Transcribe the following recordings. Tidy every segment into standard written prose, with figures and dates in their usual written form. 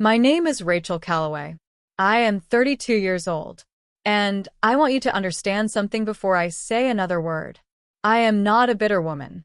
My name is Rachel Calloway. I am 32 years old. And I want you to understand something before I say another word. I am not a bitter woman.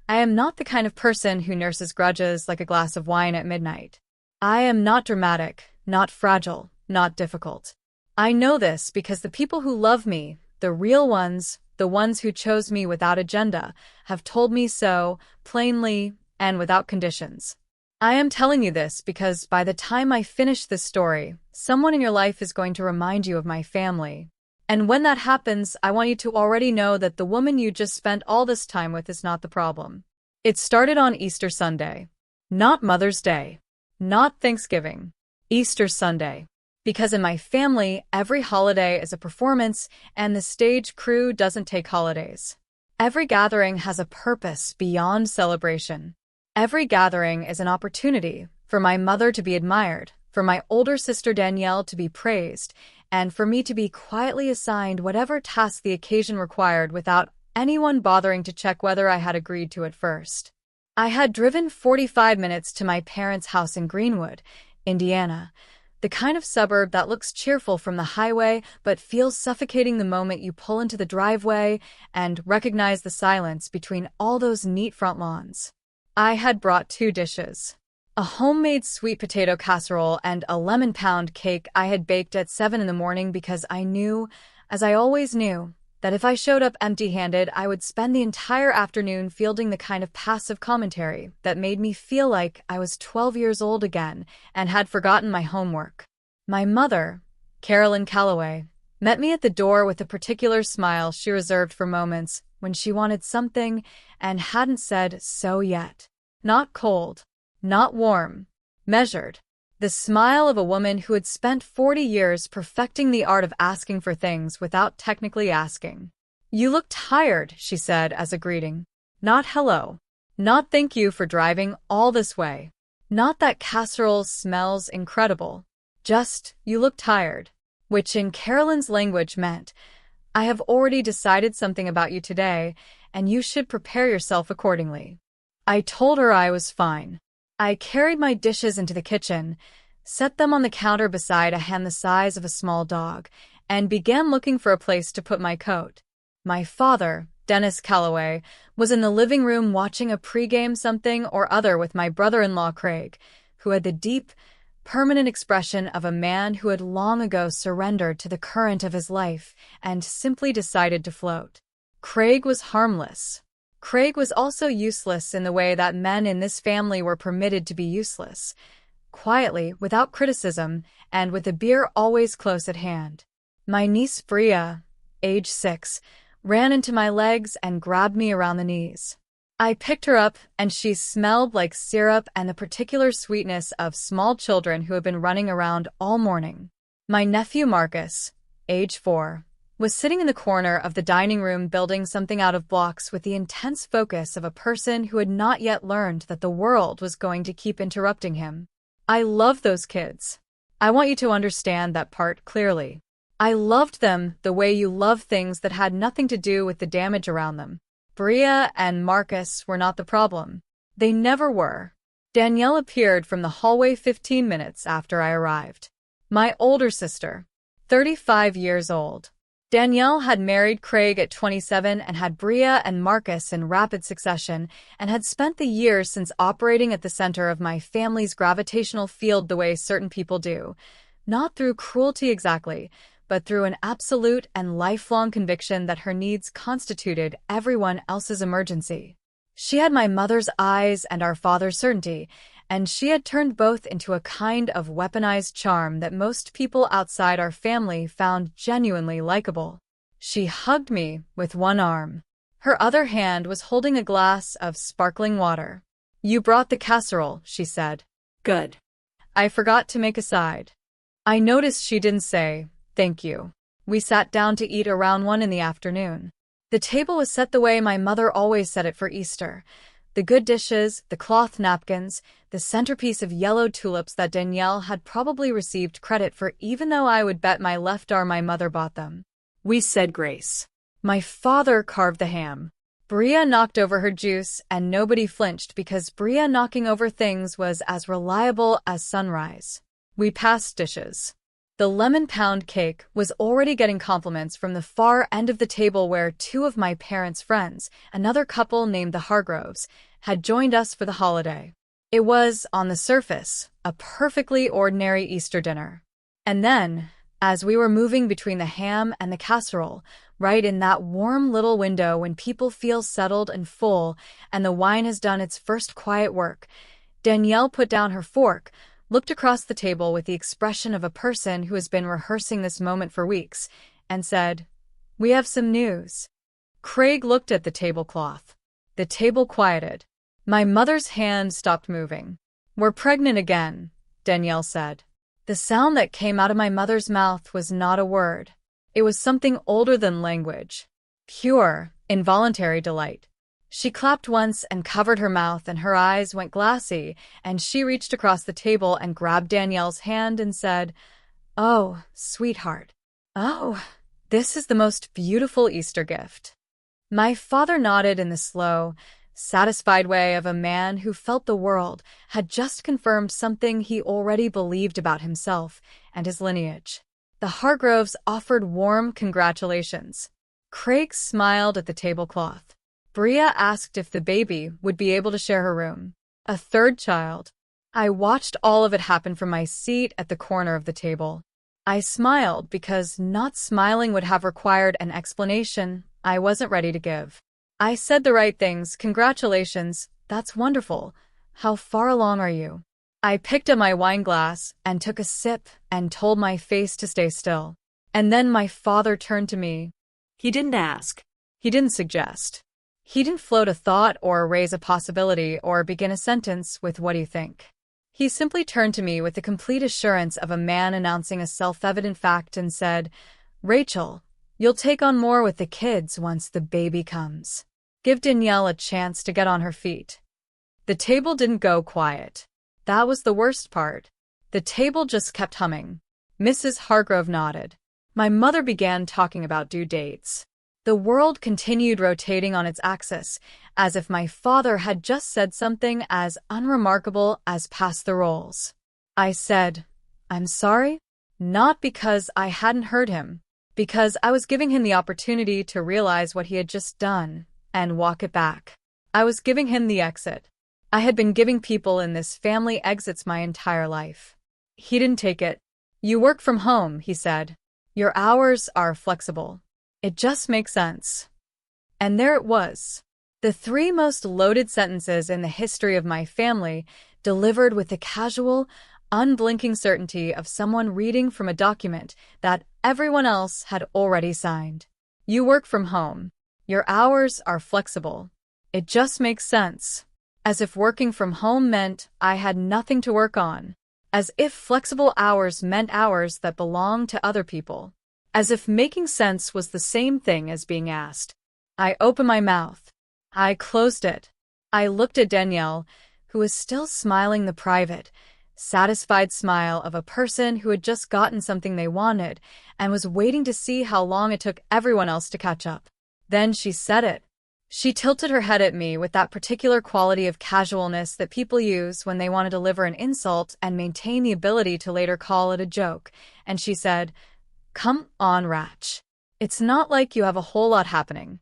I am not the kind of person who nurses grudges like a glass of wine at midnight. I am not dramatic, not fragile, not difficult. I know this because the people who love me, the real ones, the ones who chose me without agenda, have told me so, plainly and without conditions. I am telling you this because by the time I finish this story, someone in your life is going to remind you of my family. And when that happens, I want you to already know that the woman you just spent all this time with is not the problem. It started on Easter Sunday. Not Mother's Day. Not Thanksgiving. Easter Sunday. Because in my family, every holiday is a performance, and the stage crew doesn't take holidays. Every gathering has a purpose beyond celebration. Every gathering is an opportunity for my mother to be admired, for my older sister Danielle to be praised, and for me to be quietly assigned whatever task the occasion required without anyone bothering to check whether I had agreed to it first. I had driven 45 minutes to my parents' house in Greenwood, Indiana, the kind of suburb that looks cheerful from the highway but feels suffocating the moment you pull into the driveway and recognize the silence between all those neat front lawns. I had brought 2 dishes. A homemade sweet potato casserole and a lemon pound cake I had baked at 7 in the morning because I knew, as I always knew, that if I showed up empty-handed, I would spend the entire afternoon fielding the kind of passive commentary that made me feel like I was 12 years old again and had forgotten my homework. My mother, Carolyn Calloway, met me at the door with a particular smile she reserved for moments when she wanted something and hadn't said so yet. Not cold, not warm, measured. The smile of a woman who had spent 40 years perfecting the art of asking for things without technically asking. "You look tired," she said as a greeting. Not hello. Not thank you for driving all this way. Not that casserole smells incredible. Just, you look tired. Which in Carolyn's language meant, I have already decided something about you today, and you should prepare yourself accordingly. I told her I was fine. I carried my dishes into the kitchen, set them on the counter beside a hand the size of a small dog, and began looking for a place to put my coat. My father, Dennis Calloway, was in the living room watching a pregame something or other with my brother-in-law Craig, who had the deep, permanent expression of a man who had long ago surrendered to the current of his life and simply decided to float. Craig was harmless. Craig was also useless in the way that men in this family were permitted to be useless, quietly, without criticism, and with a beer always close at hand. My niece Bria, age 6, ran into my legs and grabbed me around the knees. I picked her up, and she smelled like syrup and the particular sweetness of small children who have been running around all morning. My nephew Marcus, age 4, was sitting in the corner of the dining room building something out of blocks with the intense focus of a person who had not yet learned that the world was going to keep interrupting him. I love those kids. I want you to understand that part clearly. I loved them the way you love things that had nothing to do with the damage around them. Bria and Marcus were not the problem. They never were. Danielle appeared from the hallway 15 minutes after I arrived. My older sister, 35 years old. Danielle had married Craig at 27 and had Bria and Marcus in rapid succession and had spent the years since operating at the center of my family's gravitational field the way certain people do. Not through cruelty exactly, but through an absolute and lifelong conviction that her needs constituted everyone else's emergency. She had my mother's eyes and our father's certainty, and she had turned both into a kind of weaponized charm that most people outside our family found genuinely likable. She hugged me with one arm. Her other hand was holding a glass of sparkling water. "You brought the casserole," she said. "Good." I forgot to make a side. I noticed she didn't say, "Thank you." We sat down to eat around 1 in the afternoon. The table was set the way my mother always set it for Easter. The good dishes, the cloth napkins, the centerpiece of yellow tulips that Danielle had probably received credit for even though I would bet my left arm my mother bought them. We said grace. My father carved the ham. Bria knocked over her juice, and nobody flinched because Bria knocking over things was as reliable as sunrise. We passed dishes. The lemon pound cake was already getting compliments from the far end of the table where two of my parents' friends, another couple named the Hargroves, had joined us for the holiday. It was, on the surface, a perfectly ordinary Easter dinner. And then, as we were moving between the ham and the casserole, right in that warm little window when people feel settled and full and the wine has done its first quiet work, Danielle put down her fork, looked across the table with the expression of a person who has been rehearsing this moment for weeks, and said, "We have some news." Craig looked at the tablecloth. The table quieted. My mother's hand stopped moving. "We're pregnant again," Danielle said. The sound that came out of my mother's mouth was not a word. It was something older than language. Pure, involuntary delight. She clapped once and covered her mouth, and her eyes went glassy, and she reached across the table and grabbed Danielle's hand and said, "Oh, sweetheart. Oh, this is the most beautiful Easter gift." My father nodded in the slow, satisfied way of a man who felt the world had just confirmed something he already believed about himself and his lineage. The Hargroves offered warm congratulations. Craig smiled at the tablecloth. Bria asked if the baby would be able to share her room. A third child. I watched all of it happen from my seat at the corner of the table. I smiled because not smiling would have required an explanation I wasn't ready to give. I said the right things. "Congratulations, that's wonderful. How far along are you?" I picked up my wine glass and took a sip and told my face to stay still. And then my father turned to me. He didn't ask. He didn't suggest. He didn't float a thought or raise a possibility or begin a sentence with "what do you think?" He simply turned to me with the complete assurance of a man announcing a self-evident fact and said, "Rachel, you'll take on more with the kids once the baby comes. Give Danielle a chance to get on her feet." The table didn't go quiet. That was the worst part. The table just kept humming. Mrs. Hargrove nodded. My mother began talking about due dates. The world continued rotating on its axis, as if my father had just said something as unremarkable as "pass the rolls." I said, "I'm sorry?" Not because I hadn't heard him, because I was giving him the opportunity to realize what he had just done and walk it back. I was giving him the exit. I had been giving people in this family exits my entire life. He didn't take it. "You work from home," he said. "Your hours are flexible. It just makes sense." And there it was. The three most loaded sentences in the history of my family, delivered with the casual, unblinking certainty of someone reading from a document that everyone else had already signed. You work from home. Your hours are flexible. It just makes sense. As if working from home meant I had nothing to work on. As if flexible hours meant hours that belonged to other people. As if making sense was the same thing as being asked. I opened my mouth. I closed it. I looked at Danielle, who was still smiling the private, satisfied smile of a person who had just gotten something they wanted and was waiting to see how long it took everyone else to catch up. Then she said it. She tilted her head at me with that particular quality of casualness that people use when they want to deliver an insult and maintain the ability to later call it a joke, and she said, "Come on, Ratch. It's not like you have a whole lot happening."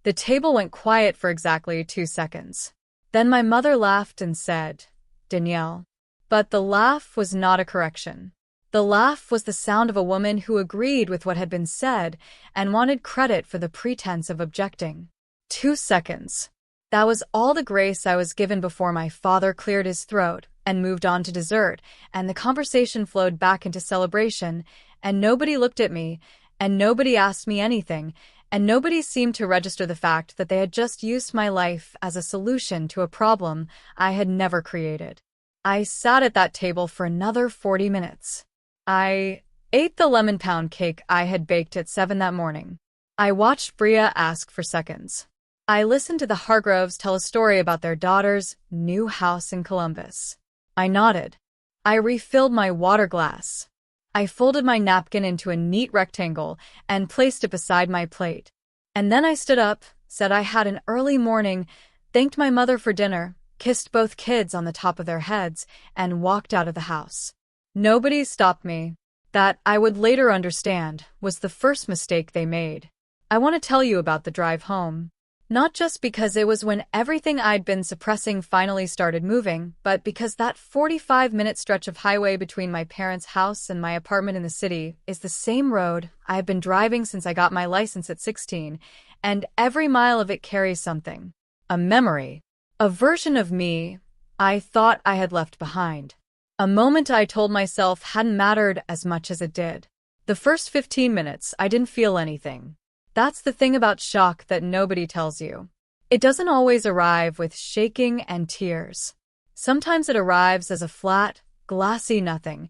The table went quiet for exactly 2 seconds. Then my mother laughed and said, "Danielle." But the laugh was not a correction. The laugh was the sound of a woman who agreed with what had been said and wanted credit for the pretense of objecting. 2 seconds. That was all the grace I was given before my father cleared his throat and moved on to dessert, and the conversation flowed back into celebration, and nobody looked at me, and nobody asked me anything, and nobody seemed to register the fact that they had just used my life as a solution to a problem I had never created. I sat at that table for another 40 minutes. I ate the lemon pound cake I had baked at 7 that morning. I watched Bria ask for seconds. I listened to the Hargroves tell a story about their daughter's new house in Columbus. I nodded. I refilled my water glass. I folded my napkin into a neat rectangle and placed it beside my plate. And then I stood up, said I had an early morning, thanked my mother for dinner, kissed both kids on the top of their heads, and walked out of the house. Nobody stopped me. That, I would later understand, was the first mistake they made. I want to tell you about the drive home. Not just because it was when everything I'd been suppressing finally started moving, but because that 45-minute stretch of highway between my parents' house and my apartment in the city is the same road I've been driving since I got my license at 16, and every mile of it carries something. A memory. A version of me I thought I had left behind. A moment I told myself hadn't mattered as much as it did. The first 15 minutes, I didn't feel anything. That's the thing about shock that nobody tells you. It doesn't always arrive with shaking and tears. Sometimes it arrives as a flat, glassy nothing,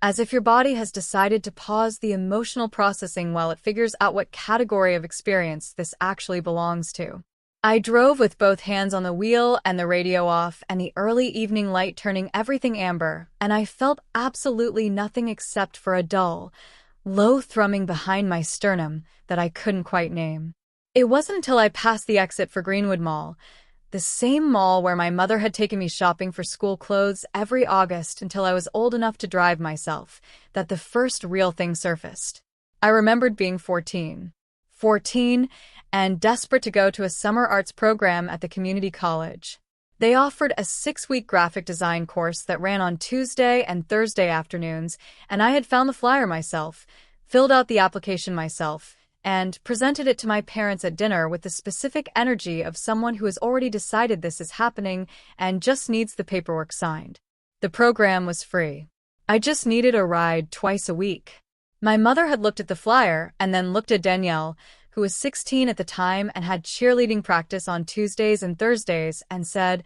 as if your body has decided to pause the emotional processing while it figures out what category of experience this actually belongs to. I drove with both hands on the wheel and the radio off and the early evening light turning everything amber, and I felt absolutely nothing except for a dull, low thrumming behind my sternum that I couldn't quite name. It wasn't until I passed the exit for Greenwood Mall, the same mall where my mother had taken me shopping for school clothes every August until I was old enough to drive myself, that the first real thing surfaced. I remembered being 14, and desperate to go to a summer arts program at the community college. They offered a 6-week graphic design course that ran on Tuesday and Thursday afternoons, and I had found the flyer myself, filled out the application myself, and presented it to my parents at dinner with the specific energy of someone who has already decided this is happening and just needs the paperwork signed. The program was free. I just needed a ride twice a week. My mother had looked at the flyer and then looked at Danielle, who was 16 at the time and had cheerleading practice on Tuesdays and Thursdays, and said,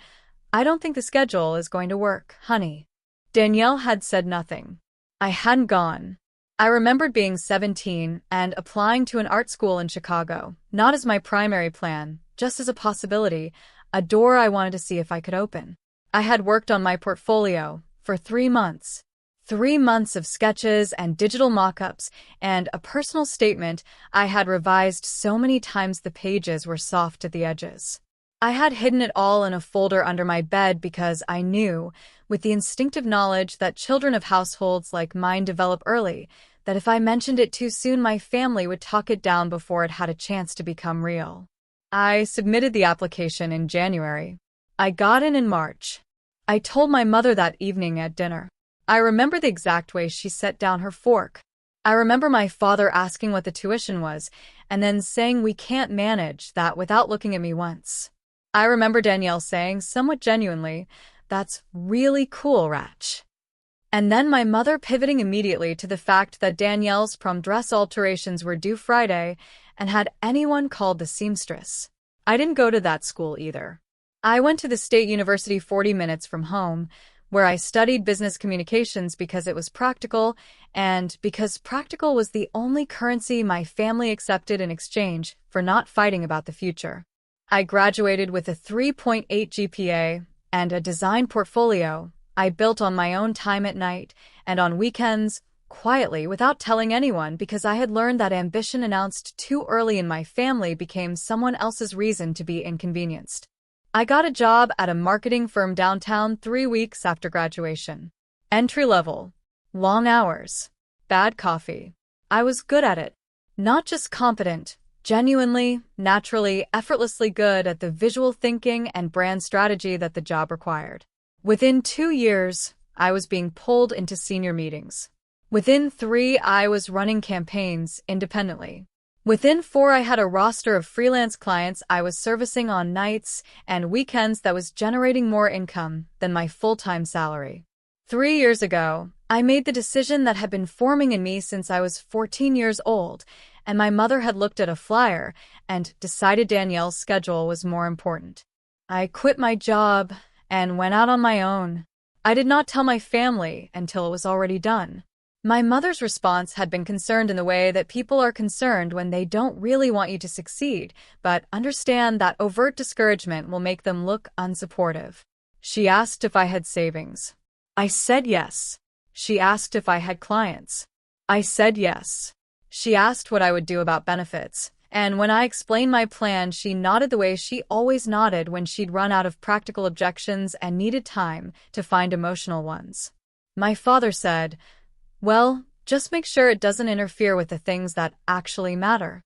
"I don't think the schedule is going to work, honey." Danielle had said nothing. I hadn't gone. I remembered being 17 and applying to an art school in Chicago, not as my primary plan, just as a possibility, a door I wanted to see if I could open. I had worked on my portfolio for 3 months. 3 months of sketches and digital mock-ups and a personal statement I had revised so many times the pages were soft at the edges. I had hidden it all in a folder under my bed because I knew, with the instinctive knowledge that children of households like mine develop early, that if I mentioned it too soon my family would talk it down before it had a chance to become real. I submitted the application in January. I got in March. I told my mother that evening at dinner. I remember the exact way she set down her fork. I remember my father asking what the tuition was, and then saying we can't manage that without looking at me once. I remember Danielle saying, somewhat genuinely, "That's really cool, Ratch." And then my mother pivoting immediately to the fact that Danielle's prom dress alterations were due Friday, and had anyone called the seamstress. I didn't go to that school either. I went to the State University 40 minutes from home, where I studied business communications because it was practical, and because practical was the only currency my family accepted in exchange for not fighting about the future. I graduated with a 3.8 GPA and a design portfolio I built on my own time at night and on weekends, quietly without telling anyone, because I had learned that ambition announced too early in my family became someone else's reason to be inconvenienced. I got a job at a marketing firm downtown 3 weeks after graduation. Entry level. Long hours. Bad coffee. I was good at it. Not just competent, genuinely, naturally, effortlessly good at the visual thinking and brand strategy that the job required. Within 2 years, I was being pulled into senior meetings. Within 3, I was running campaigns independently. Within 4, I had a roster of freelance clients I was servicing on nights and weekends that was generating more income than my full-time salary. 3 years ago, I made the decision that had been forming in me since I was 14 years old, and my mother had looked at a flyer and decided Danielle's schedule was more important. I quit my job and went out on my own. I did not tell my family until it was already done. My mother's response had been concerned in the way that people are concerned when they don't really want you to succeed, but understand that overt discouragement will make them look unsupportive. She asked if I had savings. I said yes. She asked if I had clients. I said yes. She asked what I would do about benefits, and when I explained my plan, she nodded the way she always nodded when she'd run out of practical objections and needed time to find emotional ones. My father said, "Well, just make sure it doesn't interfere with the things that actually matter."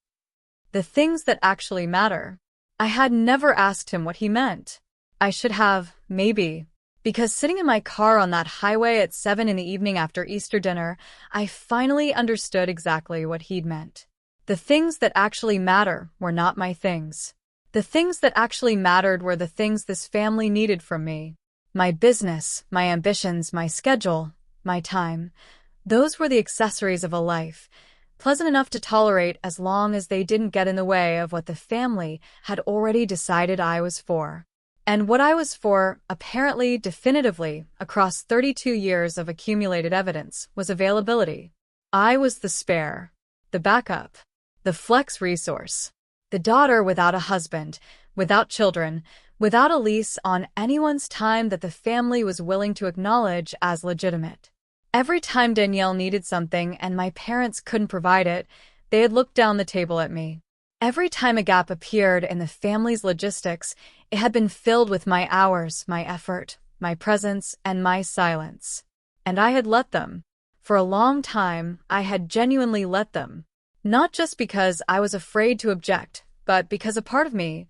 The things that actually matter. I had never asked him what he meant. I should have, maybe. Because sitting in my car on that highway at 7 in the evening after Easter dinner, I finally understood exactly what he'd meant. The things that actually matter were not my things. The things that actually mattered were the things this family needed from me. My business, my ambitions, my schedule, my time. Those were the accessories of a life, pleasant enough to tolerate as long as they didn't get in the way of what the family had already decided I was for. And what I was for, apparently definitively, across 32 years of accumulated evidence, was availability. I was the spare, the backup, the flex resource, the daughter without a husband, without children, without a lease on anyone's time that the family was willing to acknowledge as legitimate. Every time Danielle needed something and my parents couldn't provide it, they had looked down the table at me. Every time a gap appeared in the family's logistics, it had been filled with my hours, my effort, my presence, and my silence. And I had let them. For a long time, I had genuinely let them. Not just because I was afraid to object, but because a part of me,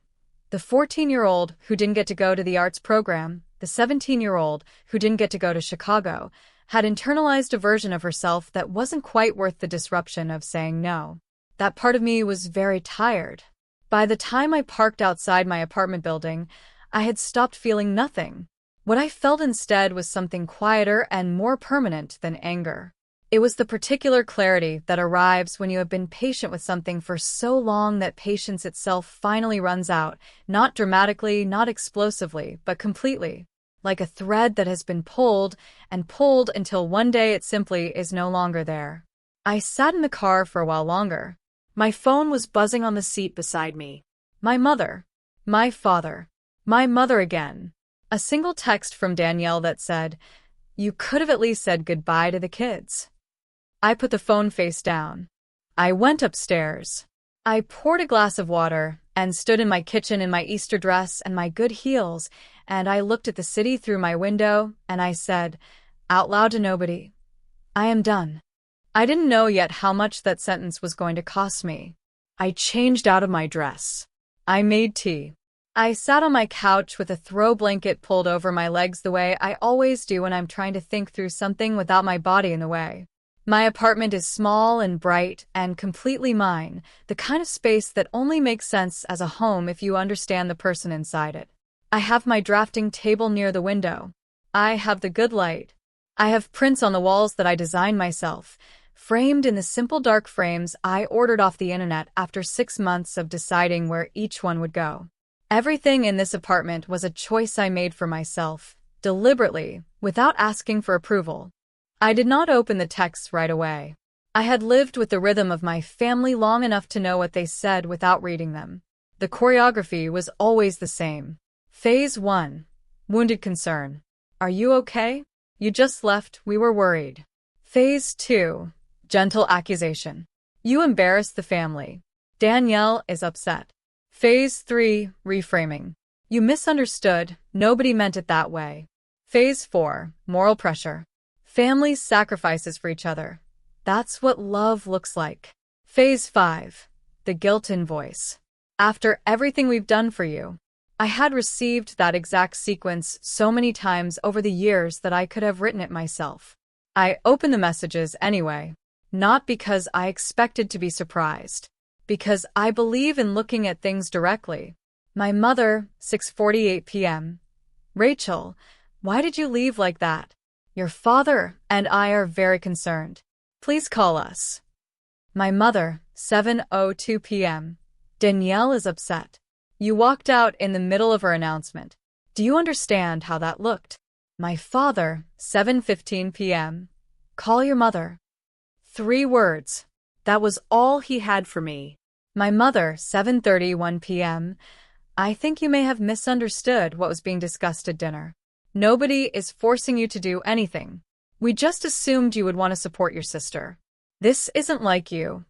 the 14-year-old who didn't get to go to the arts program, the 17-year-old who didn't get to go to Chicago, had internalized a version of herself that wasn't quite worth the disruption of saying no. That part of me was very tired. By the time I parked outside my apartment building, I had stopped feeling nothing. What I felt instead was something quieter and more permanent than anger. It was the particular clarity that arrives when you have been patient with something for so long that patience itself finally runs out, not dramatically, not explosively, but completely. Like a thread that has been pulled and pulled until one day it simply is no longer there. I sat in the car for a while longer. My phone was buzzing on the seat beside me. My mother. My father. My mother again. A single text from Danielle that said, "You could have at least said goodbye to the kids." I put the phone face down. I went upstairs. I poured a glass of water and stood in my kitchen in my Easter dress and my good heels, and I looked at the city through my window, and I said, out loud to nobody, "I am done." I didn't know yet how much that sentence was going to cost me. I changed out of my dress. I made tea. I sat on my couch with a throw blanket pulled over my legs the way I always do when I'm trying to think through something without my body in the way. My apartment is small and bright and completely mine, the kind of space that only makes sense as a home if you understand the person inside it. I have my drafting table near the window. I have the good light. I have prints on the walls that I designed myself, framed in the simple dark frames I ordered off the internet after 6 months of deciding where each one would go. Everything in this apartment was a choice I made for myself, deliberately, without asking for approval. I did not open the texts right away. I had lived with the rhythm of my family long enough to know what they said without reading them. The choreography was always the same. Phase 1. Wounded concern. Are you okay? You just left, we were worried. Phase 2. Gentle accusation. You embarrassed the family. Danielle is upset. Phase 3. Reframing. You misunderstood, nobody meant it that way. Phase 4. Moral pressure. Families sacrifices for each other. That's what love looks like. Phase 5. The guilt invoice. After everything we've done for you. I had received that exact sequence so many times over the years that I could have written it myself. I opened the messages anyway. Not because I expected to be surprised. Because I believe in looking at things directly. My mother, 6:48 p.m. Rachel, why did you leave like that? Your father and I are very concerned. Please call us. My mother, 7:02 p.m. Danielle is upset. You walked out in the middle of her announcement. Do you understand how that looked? My father, 7:15 p.m. Call your mother. 3 words. That was all he had for me. My mother, 7:31 p.m. I think you may have misunderstood what was being discussed at dinner. Nobody is forcing you to do anything. We just assumed you would want to support your sister. This isn't like you.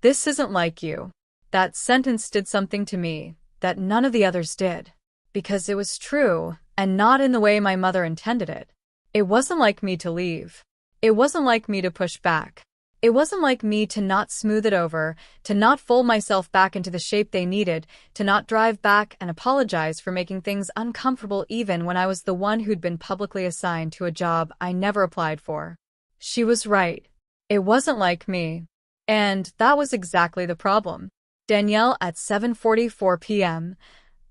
This isn't like you. That sentence did something to me that none of the others did. Because it was true, and not in the way my mother intended it. It wasn't like me to leave. It wasn't like me to push back. It wasn't like me to not smooth it over, to not fold myself back into the shape they needed, to not drive back and apologize for making things uncomfortable even when I was the one who'd been publicly assigned to a job I never applied for. She was right. It wasn't like me. And that was exactly the problem. Danielle at 7:44 p.m.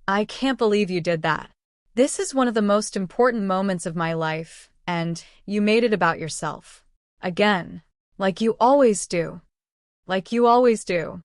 I can't believe you did that. This is one of the most important moments of my life, and you made it about yourself. Again. Like you always do. Like you always do.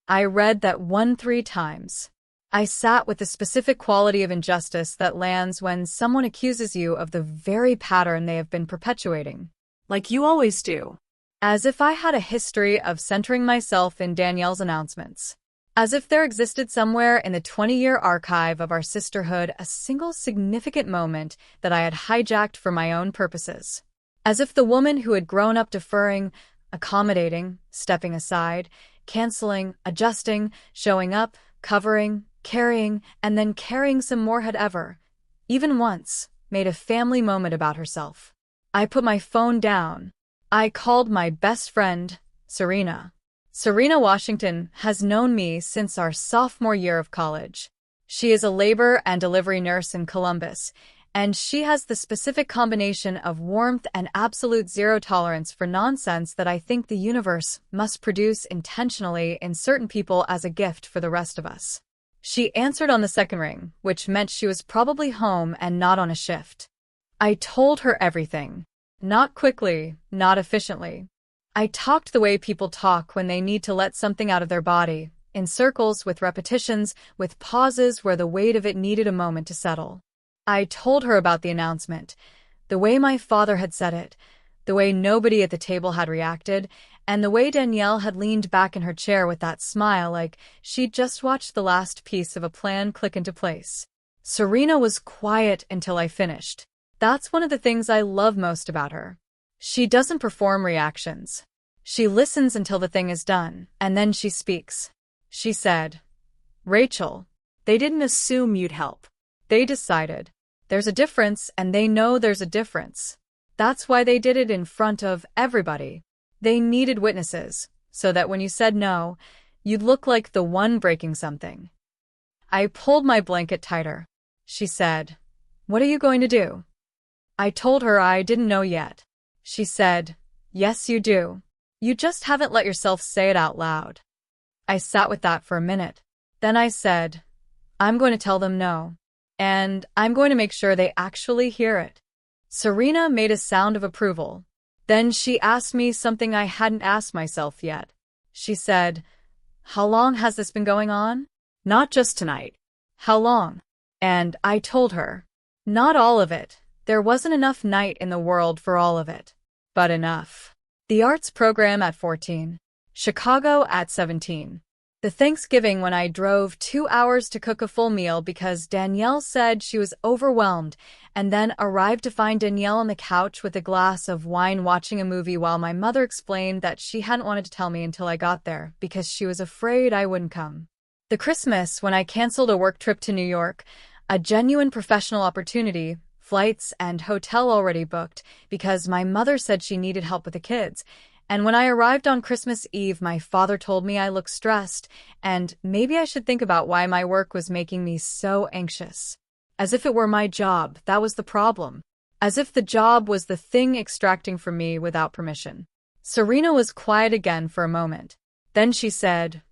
I read that one 3 times. I sat with the specific quality of injustice that lands when someone accuses you of the very pattern they have been perpetuating. Like you always do. As if I had a history of centering myself in Danielle's announcements. As if there existed somewhere in the 20-year archive of our sisterhood a single significant moment that I had hijacked for my own purposes. As if the woman who had grown up deferring, accommodating, stepping aside, canceling, adjusting, showing up, covering, carrying, and then carrying some more had ever, even once, made a family moment about herself. I put my phone down. I called my best friend, Serena. Serena Washington has known me since our sophomore year of college. She is a labor and delivery nurse in Columbus, and she has the specific combination of warmth and absolute zero tolerance for nonsense that I think the universe must produce intentionally in certain people as a gift for the rest of us. She answered on the second ring, which meant she was probably home and not on a shift. I told her everything. Not quickly, not efficiently. I talked the way people talk when they need to let something out of their body, in circles, with repetitions, with pauses where the weight of it needed a moment to settle. I told her about the announcement, the way my father had said it, the way nobody at the table had reacted, and the way Danielle had leaned back in her chair with that smile like she'd just watched the last piece of a plan click into place. Serena was quiet until I finished. That's one of the things I love most about her. She doesn't perform reactions. She listens until the thing is done, and then she speaks. She said, "Rachel, they didn't assume you'd help. They decided. There's a difference, and they know there's a difference. That's why they did it in front of everybody. They needed witnesses, so that when you said no, you'd look like the one breaking something." I pulled my blanket tighter. She said, "What are you going to do?" I told her I didn't know yet. She said, "Yes, you do. You just haven't let yourself say it out loud." I sat with that for a minute. Then I said, "I'm going to tell them no. And I'm going to make sure they actually hear it." Serena made a sound of approval. Then she asked me something I hadn't asked myself yet. She said, "How long has this been going on? Not just tonight. How long?" And I told her, "Not all of it. There wasn't enough night in the world for all of it. But enough." The arts program at 14. Chicago at 17. The Thanksgiving when I drove 2 hours to cook a full meal because Danielle said she was overwhelmed, and then arrived to find Danielle on the couch with a glass of wine watching a movie while my mother explained that she hadn't wanted to tell me until I got there because she was afraid I wouldn't come. The Christmas when I canceled a work trip to New York, a genuine professional opportunity, flights and hotel already booked because my mother said she needed help with the kids. And when I arrived on Christmas Eve, my father told me I looked stressed, and maybe I should think about why my work was making me so anxious. As if it were my job, that was the problem. As if the job was the thing extracting from me without permission. Serena was quiet again for a moment. Then she said,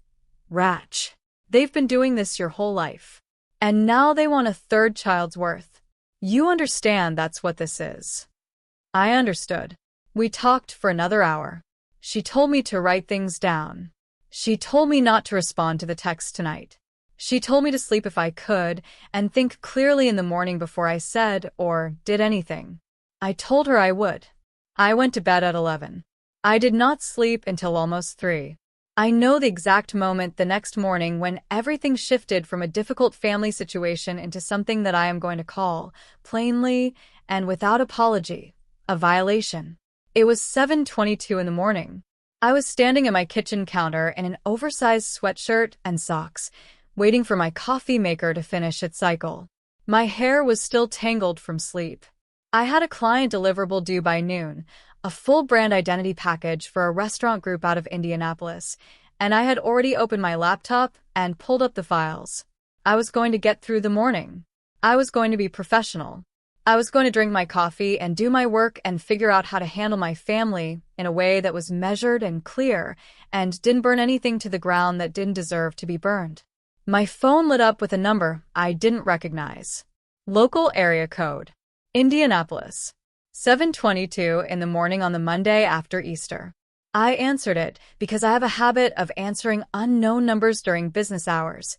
"Ratch, they've been doing this your whole life. And now they want a third child's worth. You understand that's what this is." I understood. We talked for another hour. She told me to write things down. She told me not to respond to the text tonight. She told me to sleep if I could and think clearly in the morning before I said or did anything. I told her I would. I went to bed at 11. I did not sleep until almost 3. I know the exact moment the next morning when everything shifted from a difficult family situation into something that I am going to call, plainly and without apology, a violation. It was 7:22 in the morning. I was standing at my kitchen counter in an oversized sweatshirt and socks, waiting for my coffee maker to finish its cycle. My hair was still tangled from sleep. I had a client deliverable due by noon, a full brand identity package for a restaurant group out of Indianapolis, and I had already opened my laptop and pulled up the files. I was going to get through the morning. I was going to be professional. I was going to drink my coffee and do my work and figure out how to handle my family in a way that was measured and clear and didn't burn anything to the ground that didn't deserve to be burned. My phone lit up with a number I didn't recognize. Local area code. Indianapolis. 7:22 in the morning on the Monday after Easter. I answered it because I have a habit of answering unknown numbers during business hours.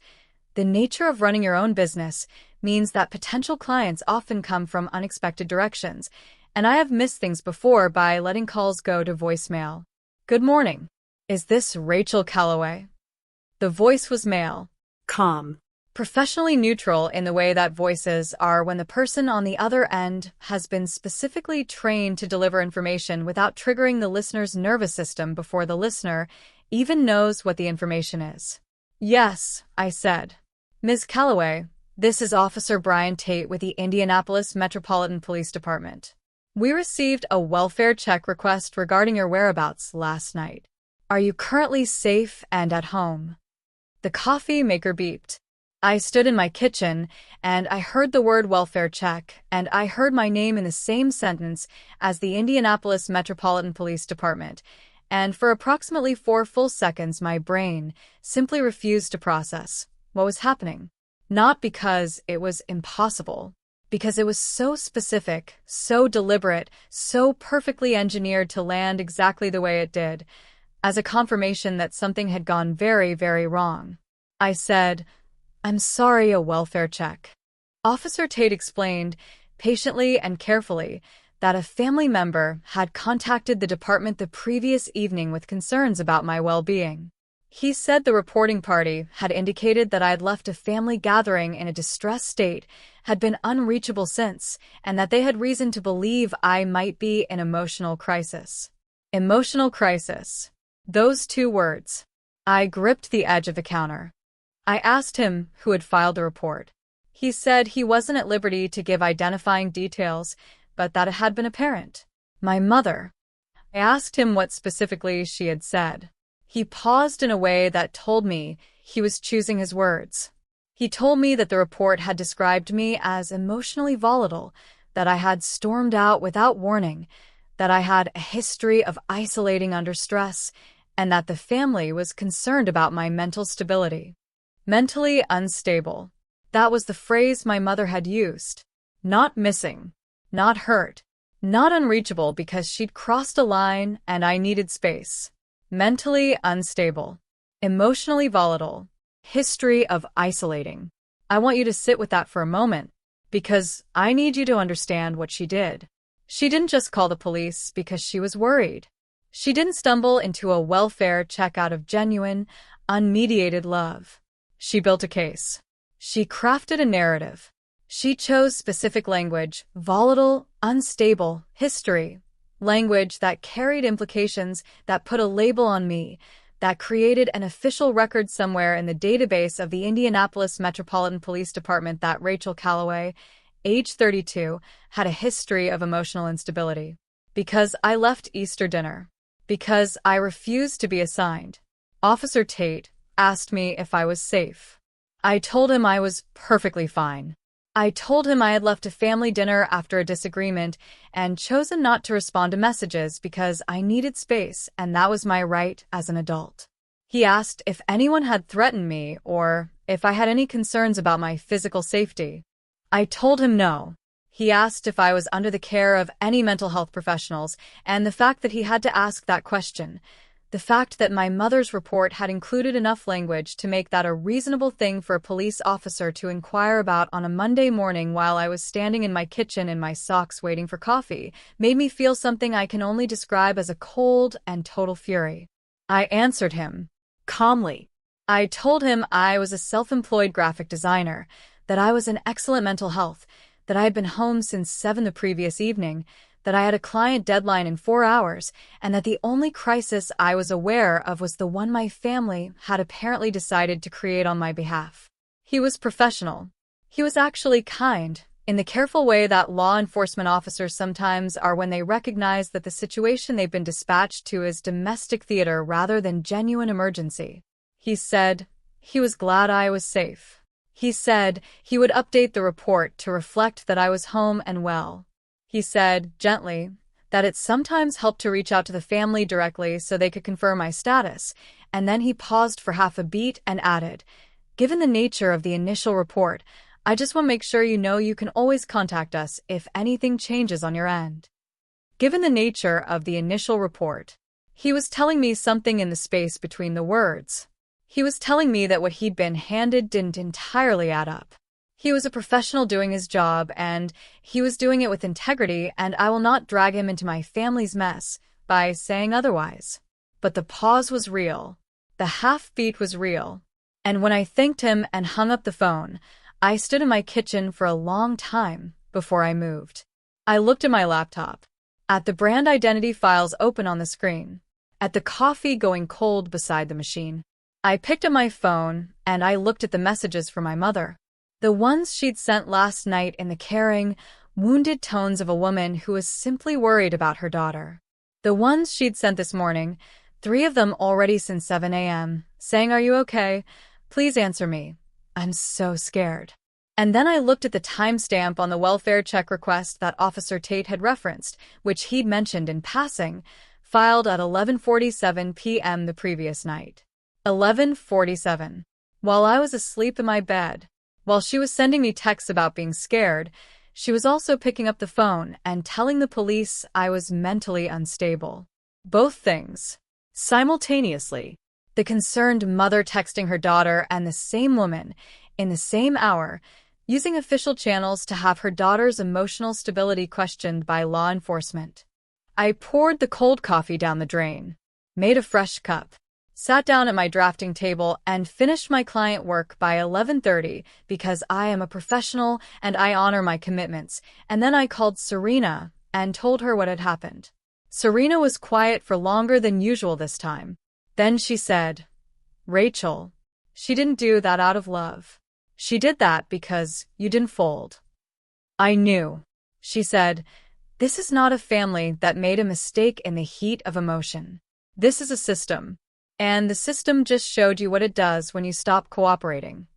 The nature of running your own business means that potential clients often come from unexpected directions, and I have missed things before by letting calls go to voicemail. Good morning. Is this Rachel Calloway? The voice was male. Calm. Professionally neutral in the way that voices are when the person on the other end has been specifically trained to deliver information without triggering the listener's nervous system before the listener even knows what the information is. Yes, I said. Ms. Calloway, this is Officer Brian Tate with the Indianapolis Metropolitan Police Department. We received a welfare check request regarding your whereabouts last night. Are you currently safe and at home? The coffee maker beeped. I stood in my kitchen, and I heard the word welfare check, and I heard my name in the same sentence as the Indianapolis Metropolitan Police Department, and for approximately 4 full seconds my brain simply refused to process what was happening. Not because it was impossible, because it was so specific, so deliberate, so perfectly engineered to land exactly the way it did, as a confirmation that something had gone very, very wrong. I said, I'm sorry, a welfare check. Officer Tate explained, patiently and carefully, that a family member had contacted the department the previous evening with concerns about my well-being. He said the reporting party had indicated that I had left a family gathering in a distressed state, had been unreachable since, and that they had reason to believe I might be in emotional crisis. Emotional crisis. Those 2 words. I gripped the edge of the counter. I asked him who had filed the report. He said he wasn't at liberty to give identifying details, but that it had been apparent. My mother. I asked him what specifically she had said. He paused in a way that told me he was choosing his words. He told me that the report had described me as emotionally volatile, that I had stormed out without warning, that I had a history of isolating under stress, and that the family was concerned about my mental stability. Mentally unstable. That was the phrase my mother had used. Not missing. Not hurt. Not unreachable because she'd crossed a line and I needed space. Mentally unstable. Emotionally volatile. History of isolating. I want you to sit with that for a moment, because I need you to understand what she did. She didn't just call the police because she was worried. She didn't stumble into a welfare check out of genuine, unmediated love. She built a case. She crafted a narrative. She chose specific language, volatile, unstable, history, language that carried implications, that put a label on me, that created an official record somewhere in the database of the Indianapolis Metropolitan Police Department that Rachel Calloway, age 32, had a history of emotional instability. Because I left Easter dinner. Because I refused to be assigned. Officer Tate asked me if I was safe. I told him I was perfectly fine. I told him I had left a family dinner after a disagreement and chosen not to respond to messages because I needed space, and that was my right as an adult. He asked if anyone had threatened me or if I had any concerns about my physical safety. I told him no. He asked if I was under the care of any mental health professionals, and the fact that he had to ask that question, the fact that my mother's report had included enough language to make that a reasonable thing for a police officer to inquire about on a Monday morning while I was standing in my kitchen in my socks waiting for coffee, made me feel something I can only describe as a cold and total fury. I answered him calmly. I told him I was a self-employed graphic designer, that I was in excellent mental health, that I had been home since 7 the previous evening, that I had a client deadline in 4 hours, and that the only crisis I was aware of was the one my family had apparently decided to create on my behalf. He was professional. He was actually kind, in the careful way that law enforcement officers sometimes are when they recognize that the situation they've been dispatched to is domestic theater rather than genuine emergency. He said he was glad I was safe. He said he would update the report to reflect that I was home and well. He said, gently, that it sometimes helped to reach out to the family directly so they could confirm my status, and then he paused for half a beat and added, given the nature of the initial report, I just want to make sure you know you can always contact us if anything changes on your end. Given the nature of the initial report, he was telling me something in the space between the words. He was telling me that what he'd been handed didn't entirely add up. He was a professional doing his job, and he was doing it with integrity, and I will not drag him into my family's mess by saying otherwise. But the pause was real. The half-beat was real. And when I thanked him and hung up the phone, I stood in my kitchen for a long time before I moved. I looked at my laptop, at the brand identity files open on the screen, at the coffee going cold beside the machine. I picked up my phone, and I looked at the messages from my mother. The ones she'd sent last night in the caring, wounded tones of a woman who was simply worried about her daughter. The ones she'd sent this morning, 3 of them already since 7 a.m., saying, "Are you okay? Please answer me. I'm so scared." And then I looked at the timestamp on the welfare check request that Officer Tate had referenced, which he'd mentioned in passing, filed at 11:47 p.m. the previous night. 11:47. While I was asleep in my bed, while she was sending me texts about being scared, she was also picking up the phone and telling the police I was mentally unstable. Both things. Simultaneously. The concerned mother texting her daughter and the same woman, in the same hour, using official channels to have her daughter's emotional stability questioned by law enforcement. I poured the cold coffee down the drain, made a fresh cup, sat down at my drafting table, and finished my client work by 11:30 because I am a professional and I honor my commitments, and then I called Serena and told her what had happened. Serena was quiet for longer than usual this time. Then she said, "Rachel, she didn't do that out of love. She did that because you didn't fold." I knew. She said, "This is not a family that made a mistake in the heat of emotion. This is a system. And the system just showed you what it does when you stop cooperating."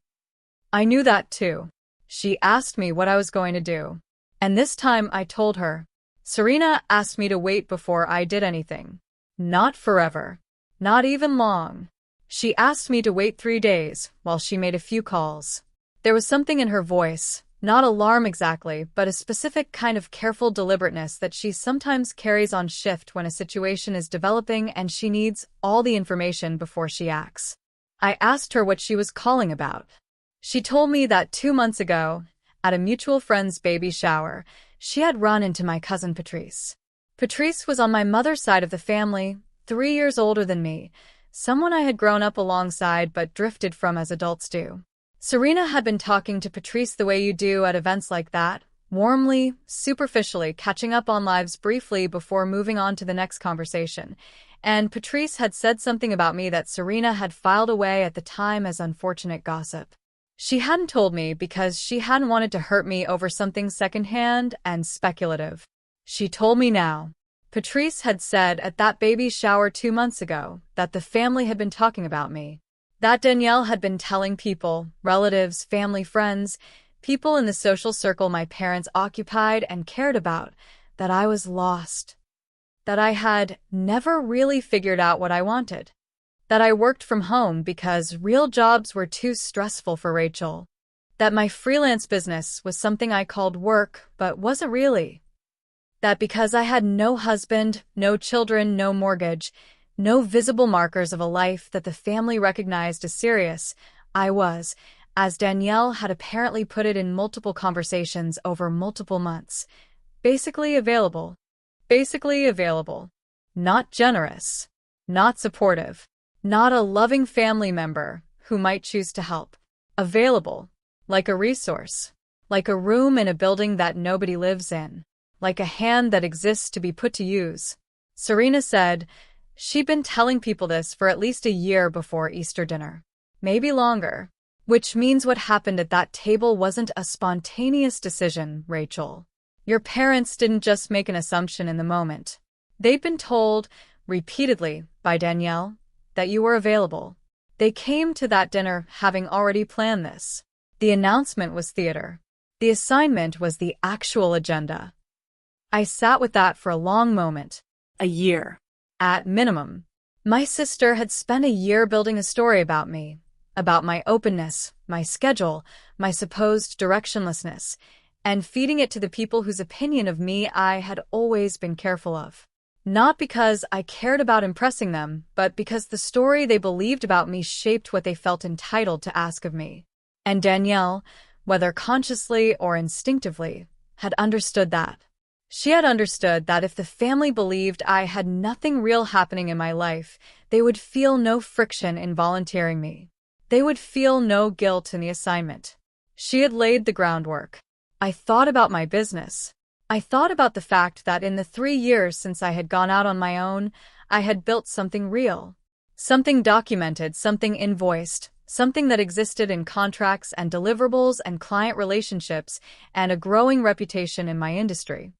I knew that too. She asked me what I was going to do. And this time I told her. Serena asked me to wait before I did anything. Not forever. Not even long. She asked me to wait 3 days while she made a few calls. There was something in her voice, not alarm exactly, but a specific kind of careful deliberateness that she sometimes carries on shift when a situation is developing and she needs all the information before she acts. I asked her what she was calling about. She told me that 2 months ago, at a mutual friend's baby shower, she had run into my cousin Patrice. Patrice was on my mother's side of the family, 3 years older than me, someone I had grown up alongside but drifted from as adults do. Serena had been talking to Patrice the way you do at events like that, warmly, superficially, catching up on lives briefly before moving on to the next conversation. And Patrice had said something about me that Serena had filed away at the time as unfortunate gossip. She hadn't told me because she hadn't wanted to hurt me over something secondhand and speculative. She told me now. Patrice had said at that baby shower 2 months ago that the family had been talking about me. That Danielle had been telling people, relatives, family, friends, people in the social circle my parents occupied and cared about, that I was lost. That I had never really figured out what I wanted. That I worked from home because real jobs were too stressful for Rachel. That my freelance business was something I called work, but wasn't really. That because I had no husband, no children, no mortgage, no visible markers of a life that the family recognized as serious, I was, as Danielle had apparently put it in multiple conversations over multiple months, basically available. Basically available. Not generous. Not supportive. Not a loving family member who might choose to help. Available. Like a resource. Like a room in a building that nobody lives in. Like a hand that exists to be put to use. Serena said, she'd been telling people this for at least a year before Easter dinner. Maybe longer. Which means what happened at that table wasn't a spontaneous decision, Rachel. Your parents didn't just make an assumption in the moment. They'd been told, repeatedly, by Danielle, that you were available. They came to that dinner having already planned this. The announcement was theater. The assignment was the actual agenda. I sat with that for a long moment. A year. At minimum. My sister had spent a year building a story about me, about my openness, my schedule, my supposed directionlessness, and feeding it to the people whose opinion of me I had always been careful of. Not because I cared about impressing them, but because the story they believed about me shaped what they felt entitled to ask of me. And Danielle, whether consciously or instinctively, had understood that. She had understood that if the family believed I had nothing real happening in my life, they would feel no friction in volunteering me. They would feel no guilt in the assignment. She had laid the groundwork. I thought about my business. I thought about the fact that in the 3 years since I had gone out on my own, I had built something real. Something documented, something invoiced, something that existed in contracts and deliverables and client relationships and a growing reputation in my industry.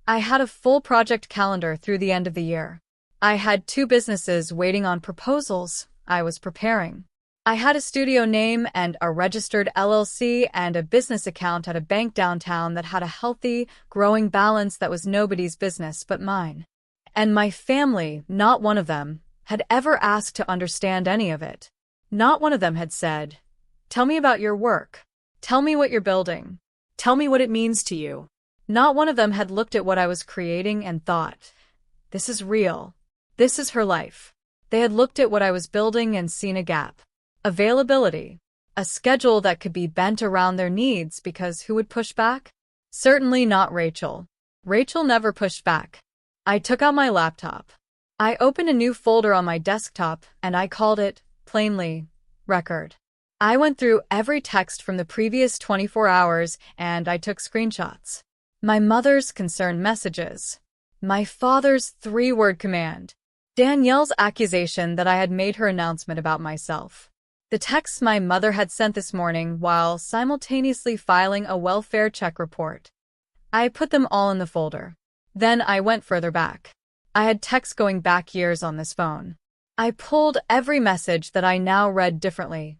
I had a full project calendar through the end of the year. I had 2 businesses waiting on proposals I was preparing. I had a studio name and a registered LLC and a business account at a bank downtown that had a healthy, growing balance that was nobody's business but mine. And my family, not one of them, had ever asked to understand any of it. Not one of them had said, "Tell me about your work. Tell me what you're building. Tell me what it means to you." Not one of them had looked at what I was creating and thought, "This is real. This is her life." They had looked at what I was building and seen a gap. Availability. A schedule that could be bent around their needs because who would push back? Certainly not Rachel. Rachel never pushed back. I took out my laptop. I opened a new folder on my desktop and I called it, plainly, Record. I went through every text from the previous 24 hours and I took screenshots. My mother's concerned messages. My father's 3-word command. Danielle's accusation that I had made her announcement about myself. The texts my mother had sent this morning while simultaneously filing a welfare check report. I put them all in the folder. Then I went further back. I had texts going back years on this phone. I pulled every message that I now read differently.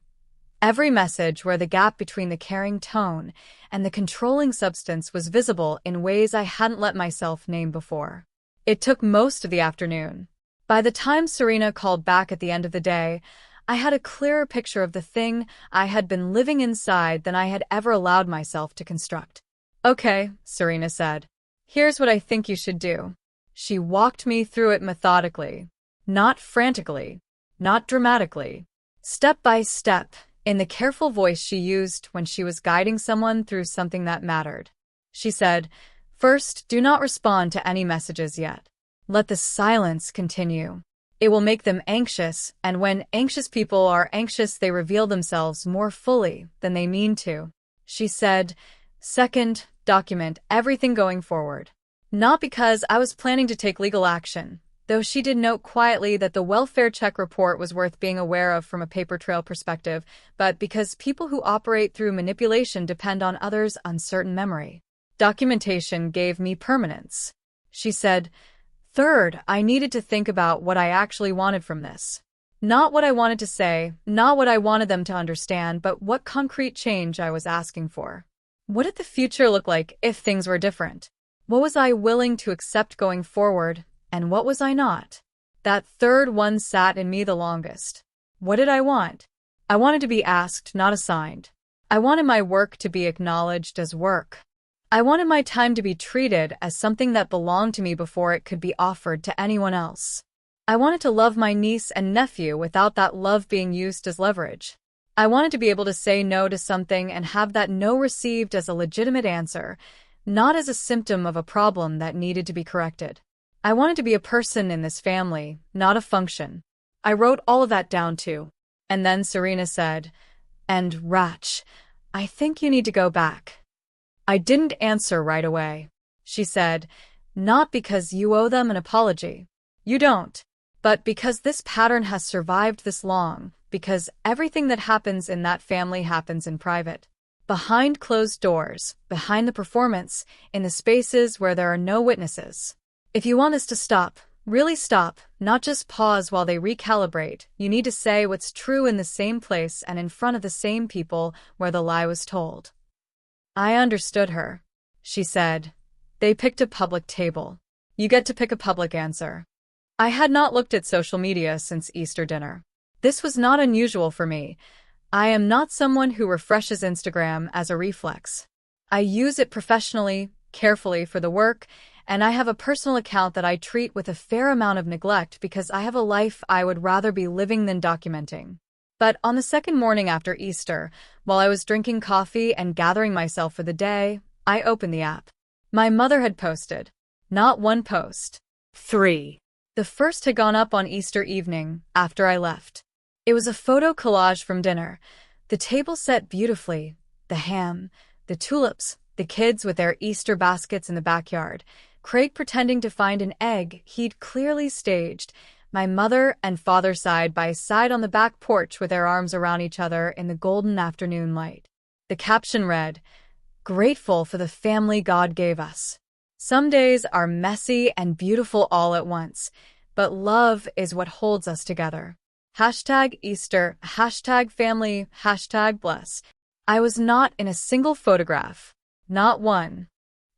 Every message where the gap between the caring tone and the controlling substance was visible in ways I hadn't let myself name before. It took most of the afternoon. By the time Serena called back at the end of the day, I had a clearer picture of the thing I had been living inside than I had ever allowed myself to construct. "Okay," Serena said. "Here's what I think you should do." She walked me through it methodically. Not frantically. Not dramatically. Step by step, in the careful voice she used when she was guiding someone through something that mattered. She said, "First, do not respond to any messages yet. Let the silence continue. It will make them anxious, and when anxious people are anxious, they reveal themselves more fully than they mean to." She said, "Second, document everything going forward." Not because I was planning to take legal action, though she did note quietly that the welfare check report was worth being aware of from a paper trail perspective, but because people who operate through manipulation depend on others' uncertain memory. Documentation gave me permanence. She said, "Third, I needed to think about what I actually wanted from this. Not what I wanted to say, not what I wanted them to understand, but what concrete change I was asking for. What did the future look like if things were different? What was I willing to accept going forward, and what was I not?" That third one sat in me the longest. What did I want? I wanted to be asked, not assigned. I wanted my work to be acknowledged as work. I wanted my time to be treated as something that belonged to me before it could be offered to anyone else. I wanted to love my niece and nephew without that love being used as leverage. I wanted to be able to say no to something and have that no received as a legitimate answer, not as a symptom of a problem that needed to be corrected. I wanted to be a person in this family, not a function. I wrote all of that down too. And then Serena said, "And Rach, I think you need to go back." I didn't answer right away. She said, "Not because you owe them an apology. You don't. But because this pattern has survived this long, because everything that happens in that family happens in private. Behind closed doors, behind the performance, in the spaces where there are no witnesses. If you want this to stop, really stop, not just pause while they recalibrate, you need to say what's true in the same place and in front of the same people where the lie was told. I understood her. She said, "They picked a public table. You get to pick a public answer." I had not looked at social media since Easter dinner. This was not unusual for me. I am not someone who refreshes Instagram as a reflex. I use it professionally, carefully for the work, and I have a personal account that I treat with a fair amount of neglect because I have a life I would rather be living than documenting. But on the second morning after Easter, while I was drinking coffee and gathering myself for the day, I opened the app. My mother had posted. Not one post. 3. The first had gone up on Easter evening, after I left. It was a photo collage from dinner. The table set beautifully, the ham, the tulips, the kids with their Easter baskets in the backyard, Craig pretending to find an egg he'd clearly staged, my mother and father side by side on the back porch with their arms around each other in the golden afternoon light. The caption read, "Grateful for the family God gave us. Some days are messy and beautiful all at once, but love is what holds us together. #Easter, #family, #bless." I was not in a single photograph. Not one.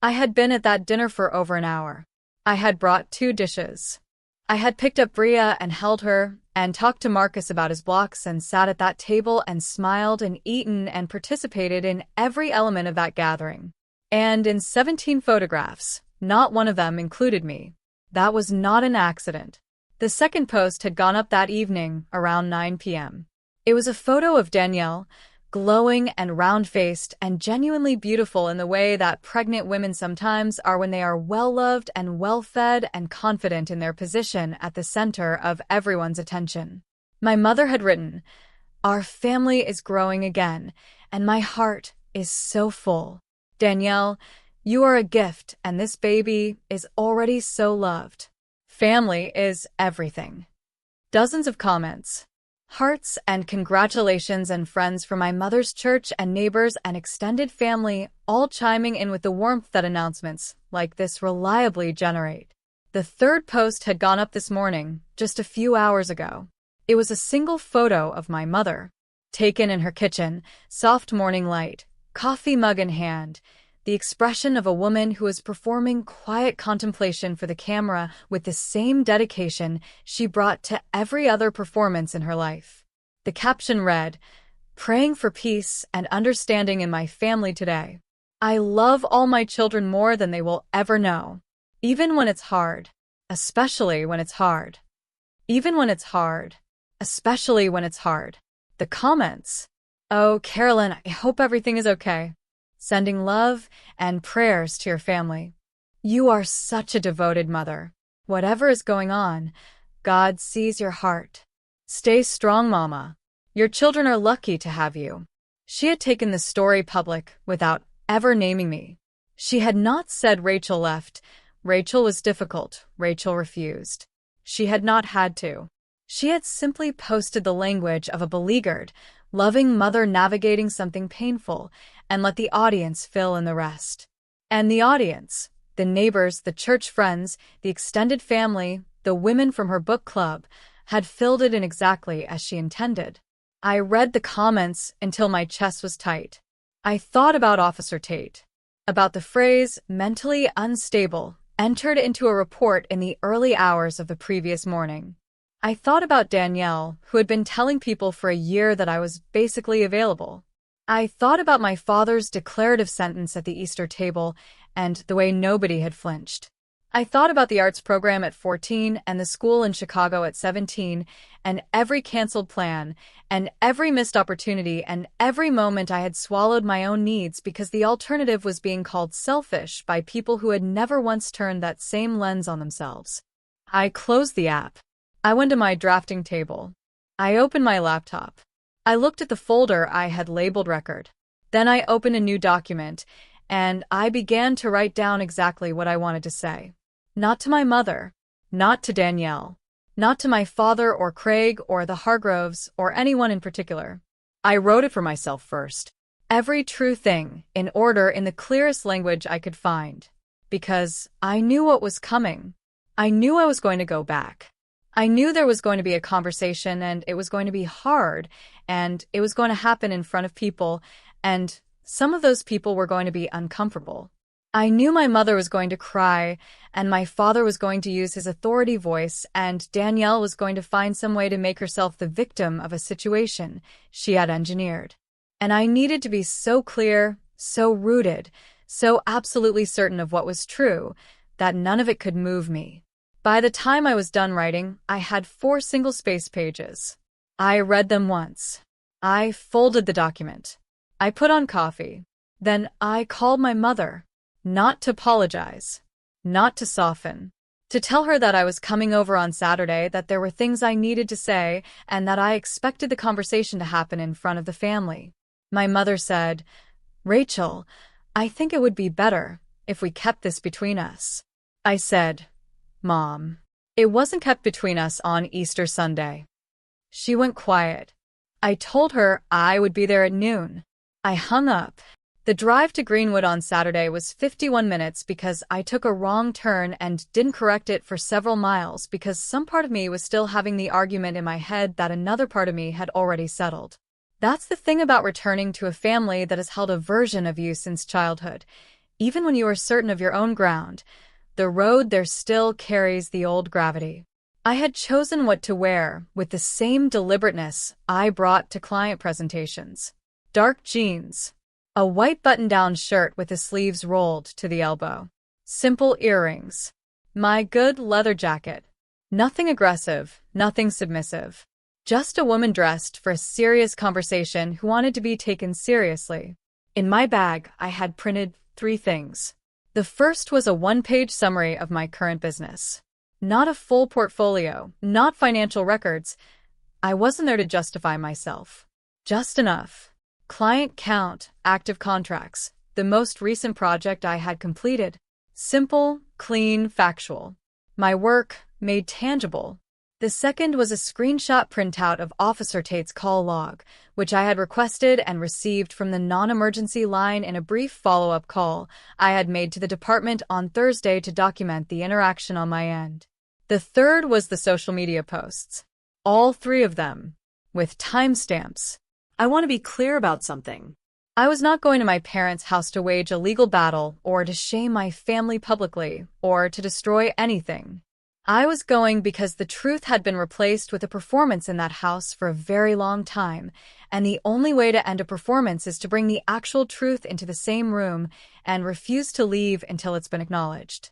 I had been at that dinner for over an hour. I had brought 2 dishes. I had picked up Bria and held her, and talked to Marcus about his blocks and sat at that table and smiled and eaten and participated in every element of that gathering. And in 17 photographs, not one of them included me. That was not an accident. The second post had gone up that evening, around 9 p.m. It was a photo of Danielle, glowing and round-faced and genuinely beautiful in the way that pregnant women sometimes are when they are well-loved and well-fed and confident in their position at the center of everyone's attention. My mother had written, "Our family is growing again, and my heart is so full. Danielle, you are a gift, and this baby is already so loved. Family is everything." Dozens of comments. Hearts and congratulations and friends from my mother's church and neighbors and extended family, all chiming in with the warmth that announcements like this reliably generate. The third post had gone up this morning, just a few hours ago. It was a single photo of my mother, taken in her kitchen, soft morning light, coffee mug in hand, the expression of a woman who is performing quiet contemplation for the camera with the same dedication she brought to every other performance in her life. The caption read, "Praying for peace and understanding in my family today. I love all my children more than they will ever know. Even when it's hard, especially when it's hard. Even when it's hard, especially when it's hard." The comments. "Oh, Carolyn, I hope everything is okay. Sending love and prayers to your family. You are such a devoted mother. Whatever is going on, God sees your heart. Stay strong, Mama. Your children are lucky to have you." She had taken the story public without ever naming me. She had not said Rachel left. Rachel was difficult. Rachel refused. She had not had to. She had simply posted the language of a beleaguered, loving mother navigating something painful, and let the audience fill in the rest. And the audience, the neighbors, the church friends, the extended family, the women from her book club, had filled it in exactly as she intended. I read the comments until my chest was tight. I thought about Officer Tate, about the phrase "mentally unstable" entered into a report in the early hours of the previous morning. I thought about Danielle, who had been telling people for a year that I was basically available. I thought about my father's declarative sentence at the Easter table and the way nobody had flinched. I thought about the arts program at 14 and the school in Chicago at 17 and every canceled plan and every missed opportunity and every moment I had swallowed my own needs because the alternative was being called selfish by people who had never once turned that same lens on themselves. I closed the app. I went to my drafting table. I opened my laptop. I looked at the folder I had labeled record. Then I opened a new document, and I began to write down exactly what I wanted to say. Not to my mother, not to Danielle, Not to my father or Craig or the Hargroves or anyone in particular. I wrote it for myself first. Every true thing, in order in the clearest language I could find. Because I knew what was coming. I knew I was going to go back. I knew there was going to be a conversation and it was going to be hard and it was going to happen in front of people and some of those people were going to be uncomfortable. I knew my mother was going to cry and my father was going to use his authority voice and Danielle was going to find some way to make herself the victim of a situation she had engineered. And I needed to be so clear, so rooted, so absolutely certain of what was true that none of it could move me. By the time I was done writing, I had 4 single-space pages. I read them once. I folded the document. I put on coffee. Then I called my mother. Not to apologize. Not to soften. To tell her that I was coming over on Saturday, that there were things I needed to say, and that I expected the conversation to happen in front of the family. My mother said, "Rachel, I think it would be better if we kept this between us." I said, "Mom, it wasn't kept between us on Easter Sunday." She went quiet. I told her I would be there at noon. I hung up. The drive to Greenwood on Saturday was 51 minutes because I took a wrong turn and didn't correct it for several miles because some part of me was still having the argument in my head that another part of me had already settled. That's the thing about returning to a family that has held a version of you since childhood. Even when you are certain of your own ground, the road there still carries the old gravity. I had chosen what to wear with the same deliberateness I brought to client presentations. Dark jeans, a white button-down shirt with the sleeves rolled to the elbow, simple earrings, my good leather jacket. Nothing aggressive, nothing submissive. Just a woman dressed for a serious conversation who wanted to be taken seriously. In my bag, I had printed 3 things. The first was a 1-page summary of my current business. Not a full portfolio, not financial records. I wasn't there to justify myself. Just enough. Client count, active contracts, the most recent project I had completed. Simple, clean, factual. My work made tangible. The second was a screenshot printout of Officer Tate's call log, which I had requested and received from the non-emergency line in a brief follow-up call I had made to the department on Thursday to document the interaction on my end. The third was the social media posts. All 3 of them, with timestamps. I want to be clear about something. I was not going to my parents' house to wage a legal battle or to shame my family publicly or to destroy anything. I was going because the truth had been replaced with a performance in that house for a very long time, and the only way to end a performance is to bring the actual truth into the same room and refuse to leave until it's been acknowledged.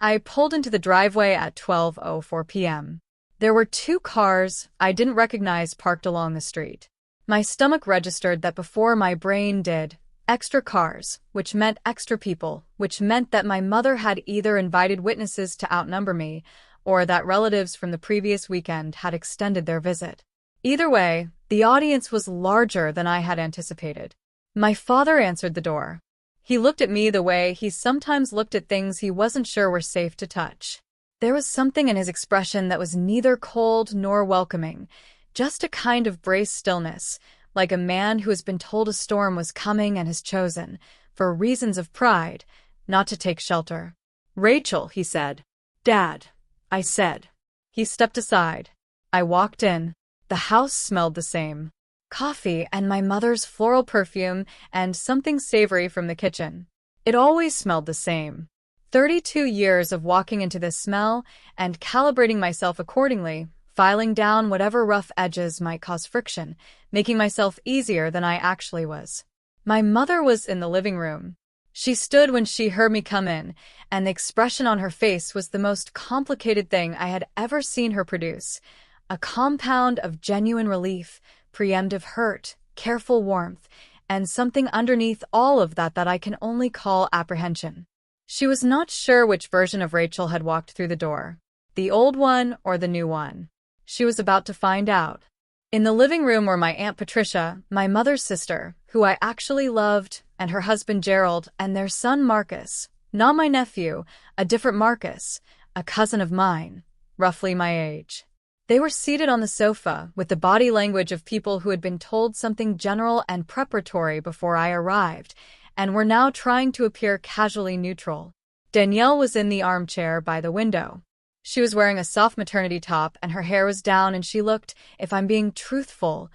I pulled into the driveway at 12:04 p.m. There were 2 cars I didn't recognize parked along the street. My stomach registered that before my brain did. Extra cars, which meant extra people, which meant that my mother had either invited witnesses to outnumber me, or that relatives from the previous weekend had extended their visit. Either way, the audience was larger than I had anticipated. My father answered the door. He looked at me the way he sometimes looked at things he wasn't sure were safe to touch. There was something in his expression that was neither cold nor welcoming, just a kind of braced stillness, like a man who has been told a storm was coming and has chosen, for reasons of pride, not to take shelter. "Rachel," he said. "Dad," I said. He stepped aside. I walked in. The house smelled the same. Coffee and my mother's floral perfume and something savory from the kitchen. It always smelled the same. 32 years of walking into this smell and calibrating myself accordingly, filing down whatever rough edges might cause friction, making myself easier than I actually was. My mother was in the living room. She stood when she heard me come in, and the expression on her face was the most complicated thing I had ever seen her produce. A compound of genuine relief, preemptive hurt, careful warmth, and something underneath all of that I can only call apprehension. She was not sure which version of Rachel had walked through the door, the old one or the new one. She was about to find out. In the living room were my Aunt Patricia, my mother's sister, who I actually loved, and her husband Gerald, and their son Marcus, not my nephew, a different Marcus, a cousin of mine, roughly my age. They were seated on the sofa, with the body language of people who had been told something general and preparatory before I arrived, and were now trying to appear casually neutral. Danielle was in the armchair by the window. She was wearing a soft maternity top, and her hair was down, and she looked, if I'm being truthful,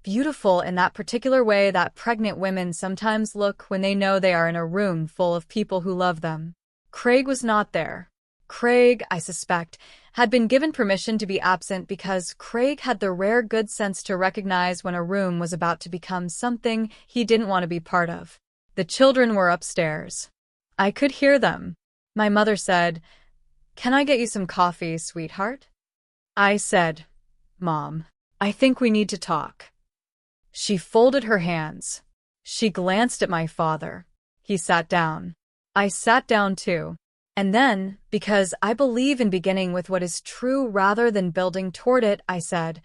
beautiful in that particular way that pregnant women sometimes look when they know they are in a room full of people who love them. Craig was not there. Craig, I suspect, had been given permission to be absent because Craig had the rare good sense to recognize when a room was about to become something he didn't want to be part of. The children were upstairs. I could hear them. My mother said, "Can I get you some coffee, sweetheart?" I said, "Mom, I think we need to talk." She folded her hands. She glanced at my father. He sat down. I sat down too. And then, because I believe in beginning with what is true rather than building toward it, I said,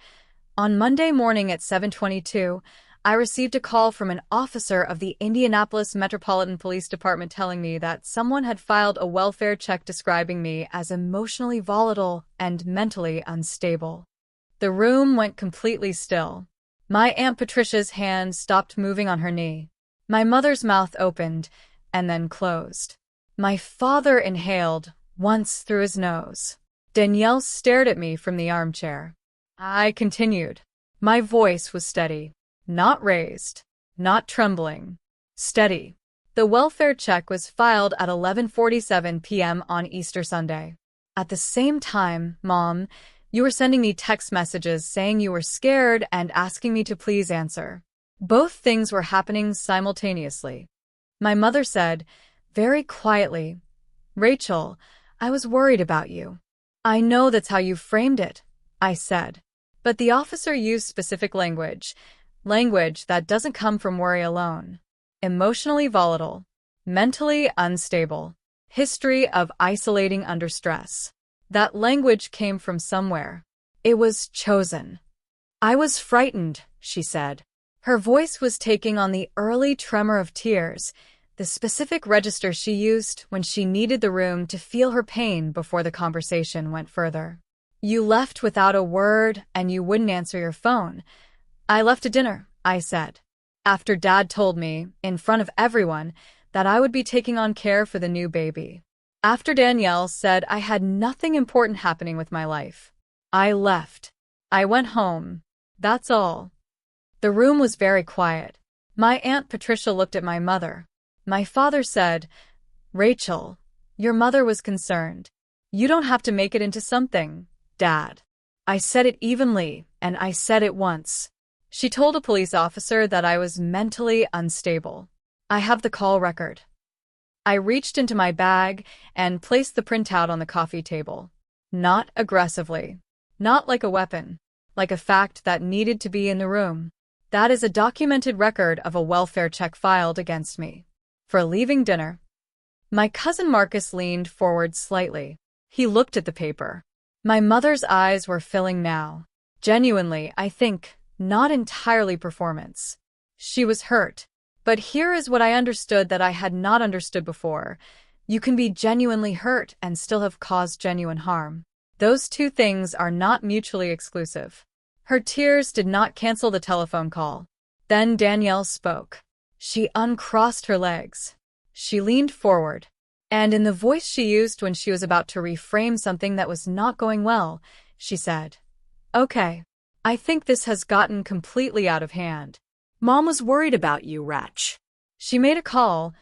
"On Monday morning at 7:22, I received a call from an officer of the Indianapolis Metropolitan Police Department telling me that someone had filed a welfare check describing me as emotionally volatile and mentally unstable." The room went completely still. My Aunt Patricia's hand stopped moving on her knee. My mother's mouth opened and then closed. My father inhaled once through his nose. Danielle stared at me from the armchair. I continued. My voice was steady, not raised, not trembling. Steady. The welfare check was filed at 11:47 p.m. on Easter Sunday. At the same time, Mom, you were sending me text messages saying you were scared and asking me to please answer. Both things were happening simultaneously. My mother said, very quietly, "Rachel, I was worried about you." "I know that's how you framed it," I said. But the officer used specific language that doesn't come from worry alone. Emotionally volatile, mentally unstable, history of isolating under stress. That language came from somewhere. It was chosen. "I was frightened," she said. Her voice was taking on the early tremor of tears, the specific register she used when she needed the room to feel her pain before the conversation went further. "You left without a word, and you wouldn't answer your phone." "I left to dinner," I said. "After Dad told me, in front of everyone, that I would be taking on care for the new baby. After Danielle said I had nothing important happening with my life. I left. I went home. That's all." The room was very quiet. My Aunt Patricia looked at my mother. My father said, "Rachel, your mother was concerned. You don't have to make it into something, Dad." I said it evenly, and I said it once. She told a police officer that I was mentally unstable. I have the call record. I reached into my bag and placed the printout on the coffee table. Not aggressively. Not like a weapon. Like a fact that needed to be in the room. That is a documented record of a welfare check filed against me. For leaving dinner. My cousin Marcus leaned forward slightly. He looked at the paper. My mother's eyes were filling now. Genuinely, I think, not entirely performance. She was hurt. But here is what I understood that I had not understood before. You can be genuinely hurt and still have caused genuine harm. Those two things are not mutually exclusive. Her tears did not cancel the telephone call. Then Danielle spoke. She uncrossed her legs. She leaned forward. And in the voice she used when she was about to reframe something that was not going well, she said, "Okay, I think this has gotten completely out of hand. Mom was worried about you, Ratch. She made a call.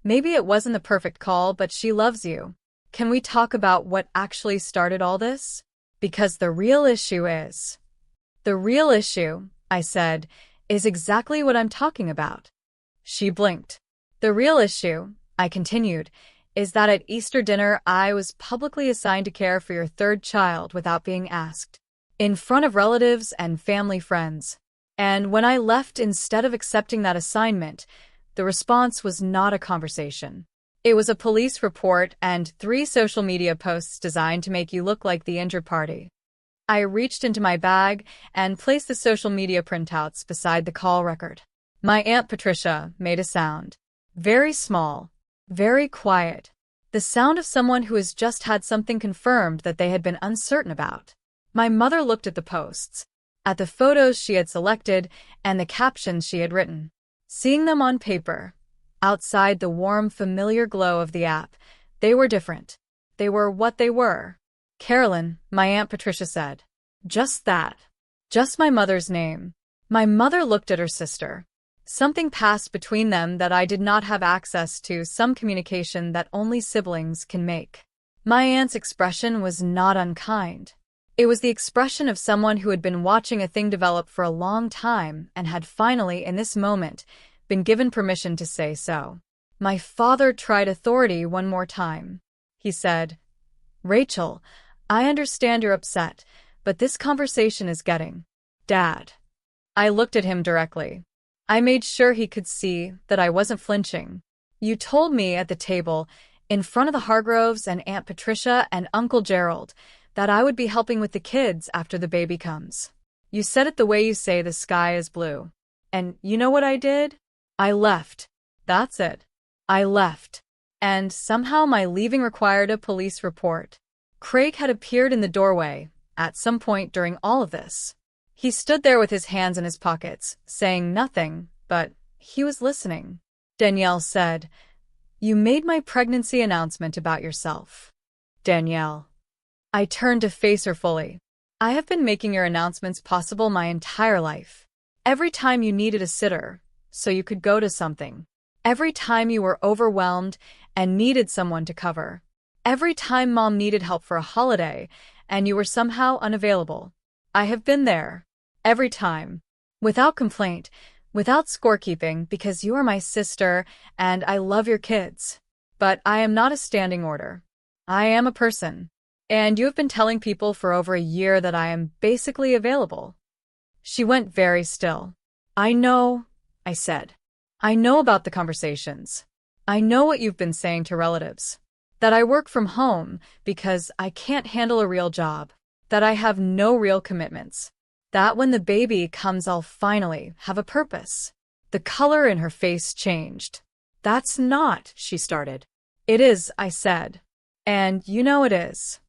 Maybe it wasn't the perfect call, but she loves you. Can we talk about what actually started all this? Because the real issue is..." "The real issue," I said, "is exactly what I'm talking about." She blinked. "The real issue," I continued, "is that at Easter dinner I was publicly assigned to care for your third child without being asked. In front of relatives and family friends. And when I left, instead of accepting that assignment, the response was not a conversation. It was a police report and 3 social media posts designed to make you look like the injured party." I reached into my bag and placed the social media printouts beside the call record. My Aunt Patricia made a sound. Very small. Very quiet. The sound of someone who has just had something confirmed that they had been uncertain about. My mother looked at the posts, at the photos she had selected, and the captions she had written. Seeing them on paper, outside the warm, familiar glow of the app, they were different. They were what they were. Carolyn, my Aunt Patricia said. Just that. Just my mother's name. My mother looked at her sister. Something passed between them that I did not have access to, some communication that only siblings can make. My aunt's expression was not unkind. It was the expression of someone who had been watching a thing develop for a long time and had finally, in this moment, been given permission to say so. My father tried authority one more time. He said, "Rachel, I understand you're upset, but this conversation is getting... Dad." I looked at him directly. I made sure he could see that I wasn't flinching. "You told me at the table, in front of the Hargroves and Aunt Patricia and Uncle Gerald, that I would be helping with the kids after the baby comes. You said it the way you say the sky is blue. And you know what I did? I left. That's it. I left. And somehow my leaving required a police report." Craig had appeared in the doorway at some point during all of this. He stood there with his hands in his pockets, saying nothing, but he was listening. Danielle said, "You made my pregnancy announcement about yourself." Danielle. I turned to face her fully. "I have been making your announcements possible my entire life. Every time you needed a sitter, so you could go to something. Every time you were overwhelmed and needed someone to cover. Every time Mom needed help for a holiday and you were somehow unavailable. I have been there. Every time. Without complaint, without scorekeeping, because you are my sister and I love your kids. But I am not a standing order. I am a person. And you have been telling people for over a year that I am basically available." She went very still. "I know," I said. "I know about the conversations. I know what you've been saying to relatives. That I work from home because I can't handle a real job. That I have no real commitments. That when the baby comes I'll finally have a purpose." The color in her face changed. "That's not," she started. "It is," I said. "And you know it is."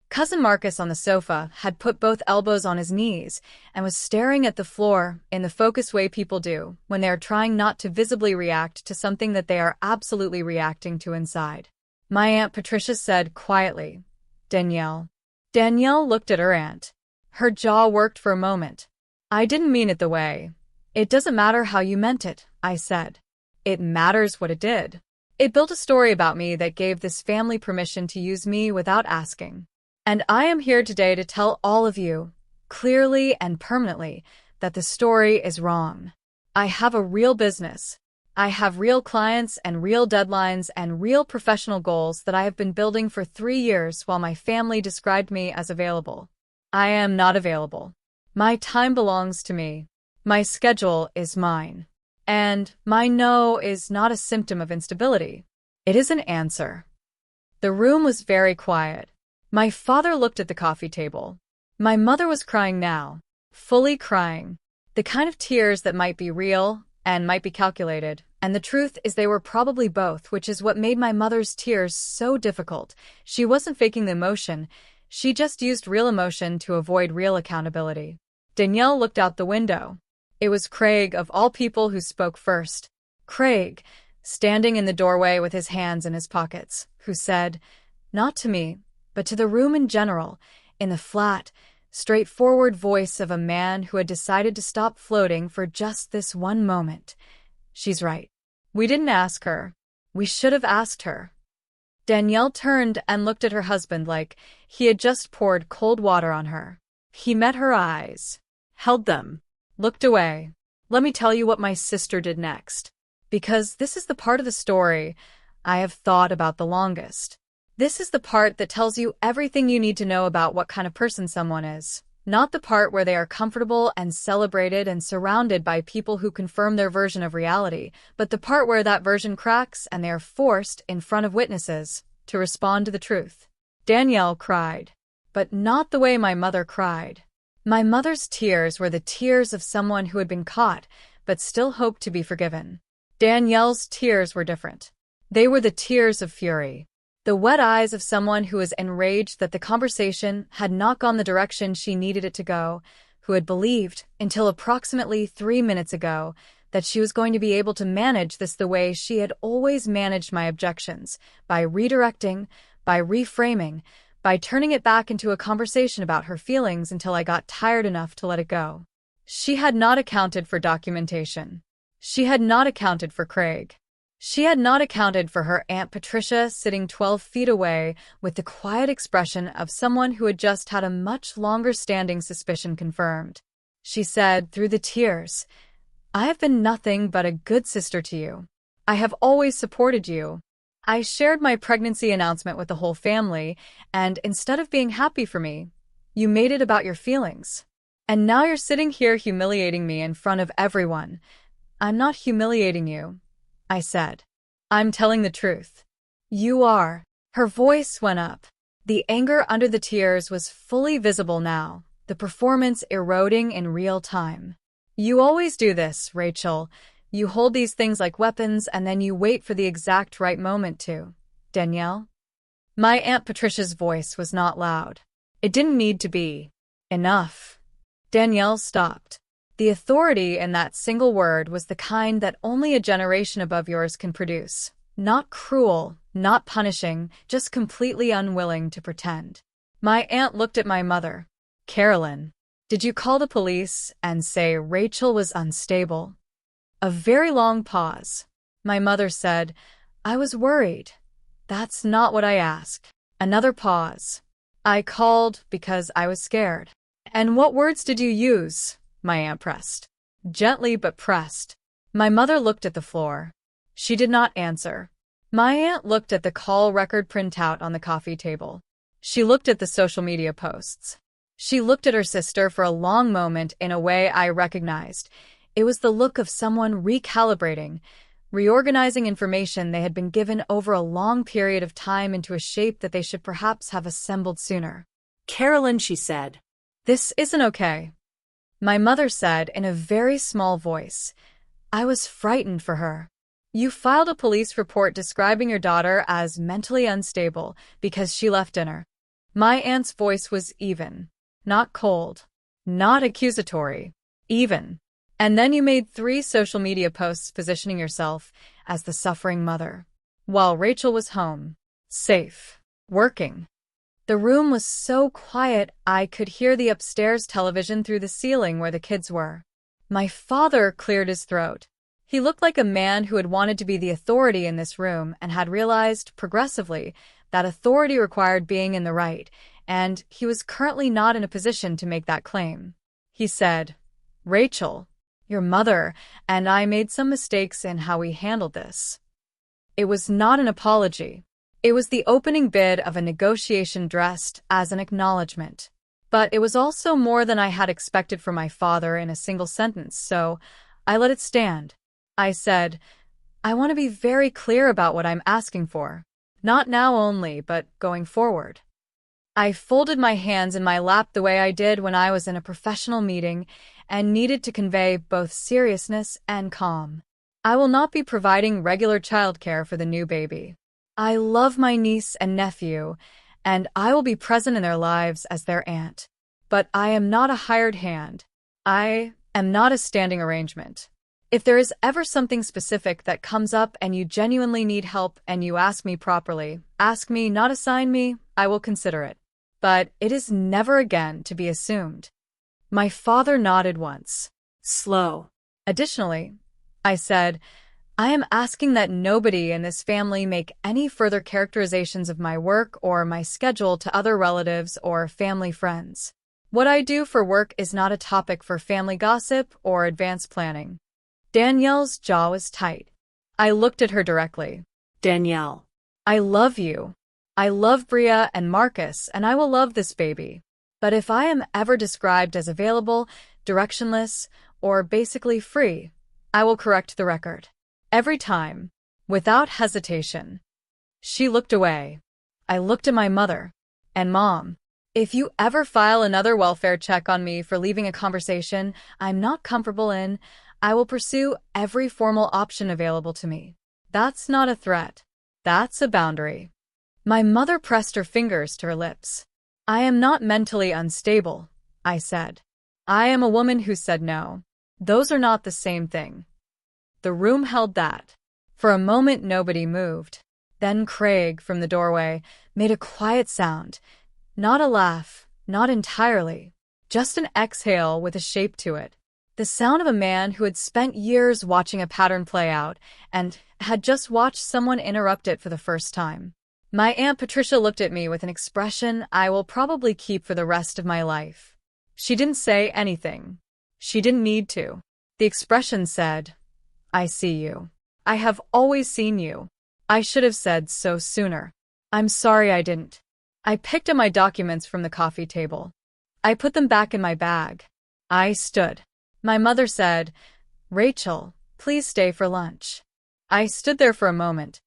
Cousin Marcus on the sofa had put both elbows on his knees and was staring at the floor in the focused way people do when they are trying not to visibly react to something that they are absolutely reacting to inside. My Aunt Patricia said quietly, "Danielle." Danielle looked at her aunt. Her jaw worked for a moment. "I didn't mean it the way. It doesn't matter how you meant it," I said. "It matters what it did. It built a story about me that gave this family permission to use me without asking. And I am here today to tell all of you, clearly and permanently, that the story is wrong. I have a real business. I have real clients and real deadlines and real professional goals that I have been building for 3 years while my family described me as available. I am not available. My time belongs to me. My schedule is mine. And my no is not a symptom of instability. It is an answer." The room was very quiet. My father looked at the coffee table. My mother was crying now, fully crying. The kind of tears that might be real and might be calculated, and the truth is they were probably both, which is what made my mother's tears so difficult. She wasn't faking the emotion, she just used real emotion to avoid real accountability. Danielle looked out the window. It was Craig, of all people, who spoke first. Craig, standing in the doorway with his hands in his pockets, who said, not to me, but to the room in general, in the flat, straightforward voice of a man who had decided to stop floating for just this one moment. "She's right. We didn't ask her. We should have asked her." Danielle turned and looked at her husband like he had just poured cold water on her. He met her eyes, held them, looked away. "Let me tell you what my sister did next. Because this is the part of the story I have thought about the longest. This is the part that tells you everything you need to know about what kind of person someone is. Not the part where they are comfortable and celebrated and surrounded by people who confirm their version of reality, but the part where that version cracks and they are forced, in front of witnesses, to respond to the truth." Danielle cried. But not the way my mother cried. My mother's tears were the tears of someone who had been caught, but still hoped to be forgiven. Danielle's tears were different. They were the tears of fury. The wet eyes of someone who was enraged that the conversation had not gone the direction she needed it to go, who had believed, until approximately 3 minutes ago, that she was going to be able to manage this the way she had always managed my objections, by redirecting, by reframing, by turning it back into a conversation about her feelings until I got tired enough to let it go. She had not accounted for documentation. She had not accounted for Craig. She had not accounted for her Aunt Patricia sitting 12 feet away with the quiet expression of someone who had just had a much longer-standing suspicion confirmed. She said, through the tears, "I have been nothing but a good sister to you. I have always supported you. I shared my pregnancy announcement with the whole family, and instead of being happy for me, you made it about your feelings. And now you're sitting here humiliating me in front of everyone." "I'm not humiliating you," I said. "I'm telling the truth." "You are." Her voice went up. The anger under the tears was fully visible now, the performance eroding in real time. "You always do this, Rachel. You hold these things like weapons and then you wait for the exact right moment to. Danielle?" My Aunt Patricia's voice was not loud. It didn't need to be. "Enough." Danielle stopped. The authority in that single word was the kind that only a generation above yours can produce. Not cruel, not punishing, just completely unwilling to pretend. My aunt looked at my mother. "Carolyn, did you call the police and say Rachel was unstable?" A very long pause. My mother said, "I was worried. That's not what I asked." Another pause. "I called because I was scared." "And what words did you use?" My aunt pressed. Gently but pressed. My mother looked at the floor. She did not answer. My aunt looked at the call record printout on the coffee table. She looked at the social media posts. She looked at her sister for a long moment in a way I recognized. It was the look of someone recalibrating, reorganizing information they had been given over a long period of time into a shape that they should perhaps have assembled sooner. "Carolyn," she said. "This isn't okay," my mother said in a very small voice. I was frightened for her. "You filed a police report describing your daughter as mentally unstable because she left dinner." My aunt's voice was even, not cold, not accusatory, even. "And then you made 3 social media posts positioning yourself as the suffering mother, while Rachel was home, safe, working." The room was so quiet I could hear the upstairs television through the ceiling where the kids were. My father cleared his throat. He looked like a man who had wanted to be the authority in this room and had realized, progressively, that authority required being in the right, and he was currently not in a position to make that claim. He said, "Rachel, your mother and I made some mistakes in how we handled this." It was not an apology. It was the opening bid of a negotiation dressed as an acknowledgement. But it was also more than I had expected from my father in a single sentence, so I let it stand. I said, "I want to be very clear about what I'm asking for. Not now only, but going forward." I folded my hands in my lap the way I did when I was in a professional meeting and needed to convey both seriousness and calm. I will not be providing regular childcare for the new baby. I love my niece and nephew, and I will be present in their lives as their aunt. But I am not a hired hand. I am not a standing arrangement. If there is ever something specific that comes up and you genuinely need help and you ask me properly, ask me, not assign me, I will consider it. But it is never again to be assumed. My father nodded once. "Slow." Additionally, I said, "I am asking that nobody in this family make any further characterizations of my work or my schedule to other relatives or family friends. What I do for work is not a topic for family gossip or advanced planning." Danielle's jaw was tight. I looked at her directly. "Danielle." "I love you. I love Bria and Marcus, and I will love this baby. But if I am ever described as available, directionless, or basically free, I will correct the record. Every time, without hesitation." She looked away. I looked at my mother. "And Mom, if you ever file another welfare check on me for leaving a conversation I'm not comfortable in, I will pursue every formal option available to me. That's not a threat. That's a boundary." My mother pressed her fingers to her lips. I am not mentally unstable, I said. I am a woman who said no. Those are not the same thing. The room held that. For a moment nobody moved. Then Craig, from the doorway, made a quiet sound. Not a laugh, not entirely. Just an exhale with a shape to it. The sound of a man who had spent years watching a pattern play out and had just watched someone interrupt it for the first time. My Aunt Patricia looked at me with an expression I will probably keep for the rest of my life. She didn't say anything. She didn't need to. The expression said, I see you. I have always seen you. I should have said so sooner. I'm sorry I didn't. I picked up my documents from the coffee table. I put them back in my bag. I stood. My mother said, Rachel, please stay for lunch. I stood there for a moment.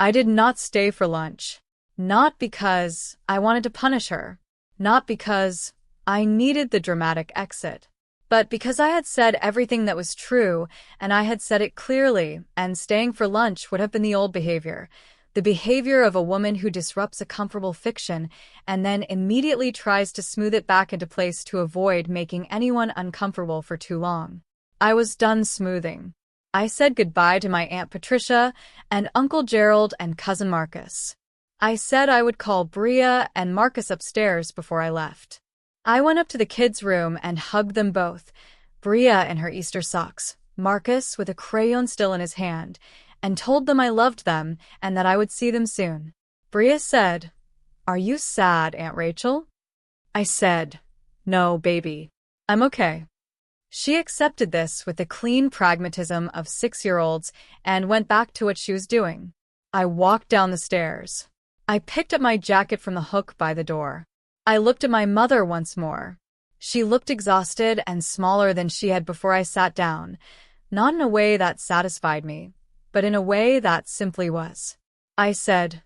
I did not stay for lunch. Not because I wanted to punish her. Not because I needed the dramatic exit. But because I had said everything that was true, and I had said it clearly, and staying for lunch would have been the old behavior. The behavior of a woman who disrupts a comfortable fiction and then immediately tries to smooth it back into place to avoid making anyone uncomfortable for too long. I was done smoothing. I said goodbye to my Aunt Patricia and Uncle Gerald and Cousin Marcus. I said I would call Bria and Marcus upstairs before I left. I went up to the kids' room and hugged them both, Bria in her Easter socks, Marcus with a crayon still in his hand, and told them I loved them and that I would see them soon. Bria said, Are you sad, Aunt Rachel? I said, No, baby. I'm okay. She accepted this with the clean pragmatism of 6-year-olds and went back to what she was doing. I walked down the stairs. I picked up my jacket from the hook by the door. I looked at my mother once more. She looked exhausted and smaller than she had before I sat down, not in a way that satisfied me, but in a way that simply was. I said,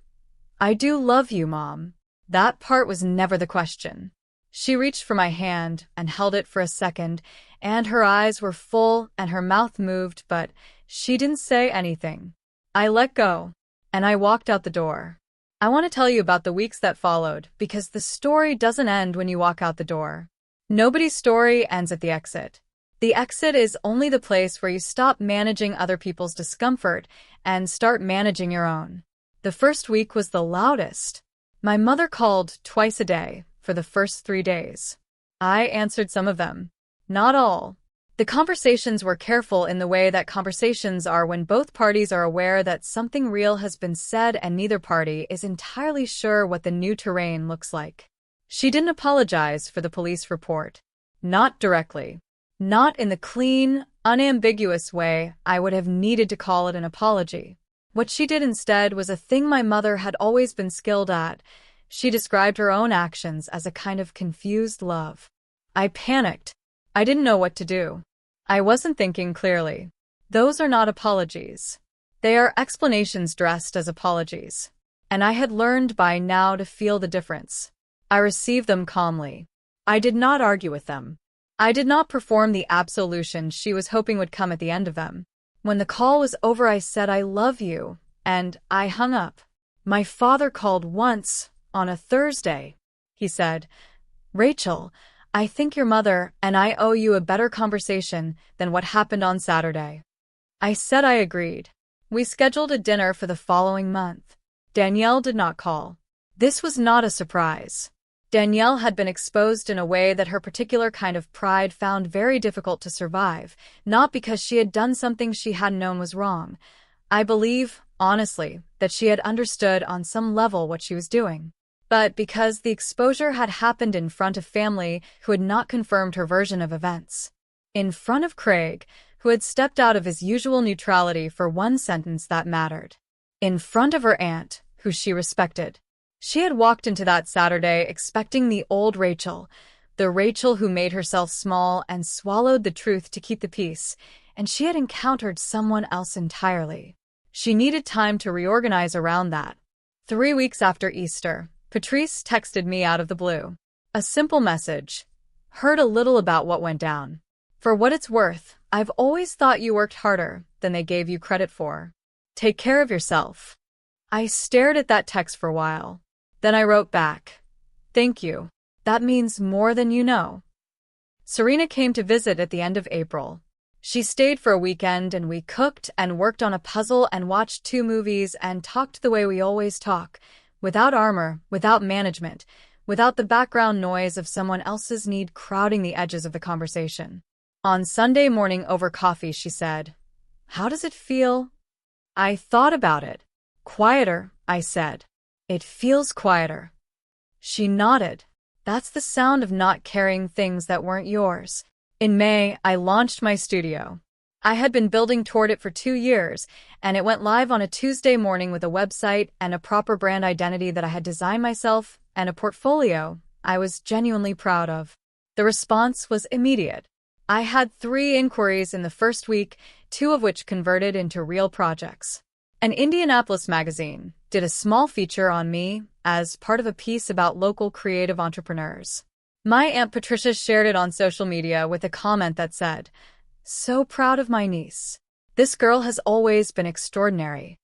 I do love you, Mom. That part was never the question. She reached for my hand and held it for a second, and her eyes were full and her mouth moved, but she didn't say anything. I let go, and I walked out the door. I want to tell you about the weeks that followed, because the story doesn't end when you walk out the door. Nobody's story ends at the exit. The exit is only the place where you stop managing other people's discomfort and start managing your own. The first week was the loudest. My mother called twice a day for the first 3 days. I answered some of them. Not all. The conversations were careful in the way that conversations are when both parties are aware that something real has been said and neither party is entirely sure what the new terrain looks like. She didn't apologize for the police report. Not directly. Not in the clean, unambiguous way I would have needed to call it an apology. What she did instead was a thing my mother had always been skilled at. She described her own actions as a kind of confused love. I panicked. I didn't know what to do. I wasn't thinking clearly. Those are not apologies. They are explanations dressed as apologies. And I had learned by now to feel the difference. I received them calmly. I did not argue with them. I did not perform the absolution she was hoping would come at the end of them. When the call was over, I said, I love you, and I hung up. My father called once, on a Thursday. He said, Rachel, I think your mother and I owe you a better conversation than what happened on Saturday. I said I agreed. We scheduled a dinner for the following month. Danielle did not call. This was not a surprise. Danielle had been exposed in a way that her particular kind of pride found very difficult to survive, not because she had done something she hadn't known was wrong. I believe, honestly, that she had understood on some level what she was doing. But because the exposure had happened in front of family who had not confirmed her version of events. In front of Craig, who had stepped out of his usual neutrality for one sentence that mattered. In front of her aunt, who she respected. She had walked into that Saturday expecting the old Rachel, the Rachel who made herself small and swallowed the truth to keep the peace, and she had encountered someone else entirely. She needed time to reorganize around that. 3 weeks after Easter, Patrice texted me out of the blue. A simple message. Heard a little about what went down. For what it's worth, I've always thought you worked harder than they gave you credit for. Take care of yourself. I stared at that text for a while. Then I wrote back, "Thank you. That means more than you know." Serena came to visit at the end of April. She stayed for a weekend and we cooked and worked on a puzzle and watched 2 movies and talked the way we always talk, without armor, without management, without the background noise of someone else's need crowding the edges of the conversation. On Sunday morning over coffee, she said, "How does it feel?" I thought about it. "Quieter," I said. "It feels quieter." She nodded. "That's the sound of not carrying things that weren't yours." In May, I launched my studio. I had been building toward it for 2 years, and it went live on a Tuesday morning with a website and a proper brand identity that I had designed myself and a portfolio I was genuinely proud of. The response was immediate. I had 3 inquiries in the first week, 2 of which converted into real projects. An Indianapolis magazine did a small feature on me as part of a piece about local creative entrepreneurs. My Aunt Patricia shared it on social media with a comment that said, "So proud of my niece. This girl has always been extraordinary."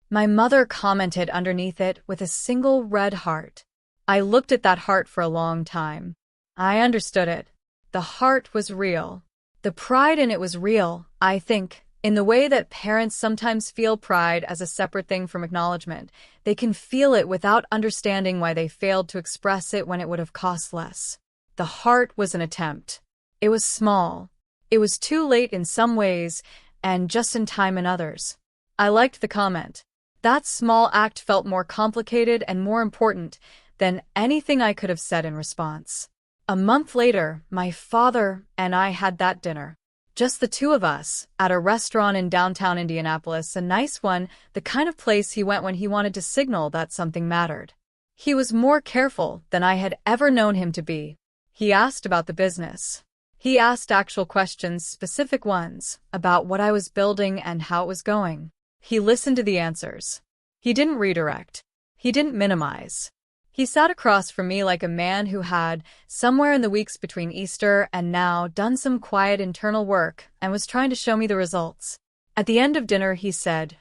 My mother commented underneath it with a single red heart. I looked at that heart for a long time. I understood it. The heart was real. The pride in it was real, I think, in the way that parents sometimes feel pride as a separate thing from acknowledgement. They can feel it without understanding why they failed to express it when it would have cost less. The heart was an attempt. It was small. It was too late in some ways, and just in time in others. I liked the comment. That small act felt more complicated and more important than anything I could have said in response. A month later, my father and I had that dinner. Just the 2 of us, at a restaurant in downtown Indianapolis, a nice one, the kind of place he went when he wanted to signal that something mattered. He was more careful than I had ever known him to be. He asked about the business. He asked actual questions, specific ones, about what I was building and how it was going. He listened to the answers. He didn't redirect. He didn't minimize. He sat across from me like a man who had, somewhere in the weeks between Easter and now, done some quiet internal work and was trying to show me the results. At the end of dinner, he said,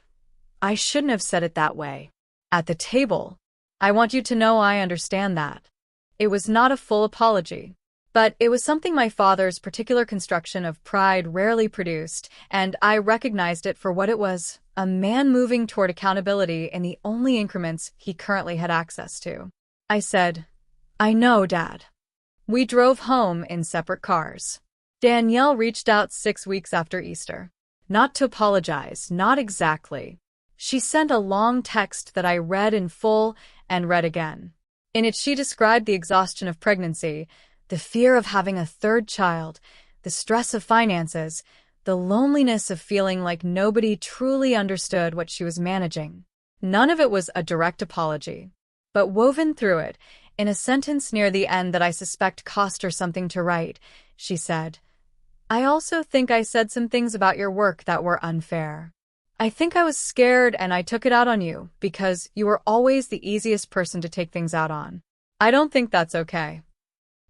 "I shouldn't have said it that way. At the table. I want you to know I understand that." It was not a full apology, but it was something my father's particular construction of pride rarely produced, and I recognized it for what it was, a man moving toward accountability in the only increments he currently had access to. I said, "I know, Dad." We drove home in separate cars. Danielle reached out 6 weeks after Easter. Not to apologize, not exactly. She sent a long text that I read in full and read again. In it, she described the exhaustion of pregnancy, the fear of having a 3rd child, the stress of finances, the loneliness of feeling like nobody truly understood what she was managing. None of it was a direct apology. But woven through it, in a sentence near the end that I suspect cost her something to write, she said, "I also think I said some things about your work that were unfair. I think I was scared and I took it out on you because you were always the easiest person to take things out on. I don't think that's okay."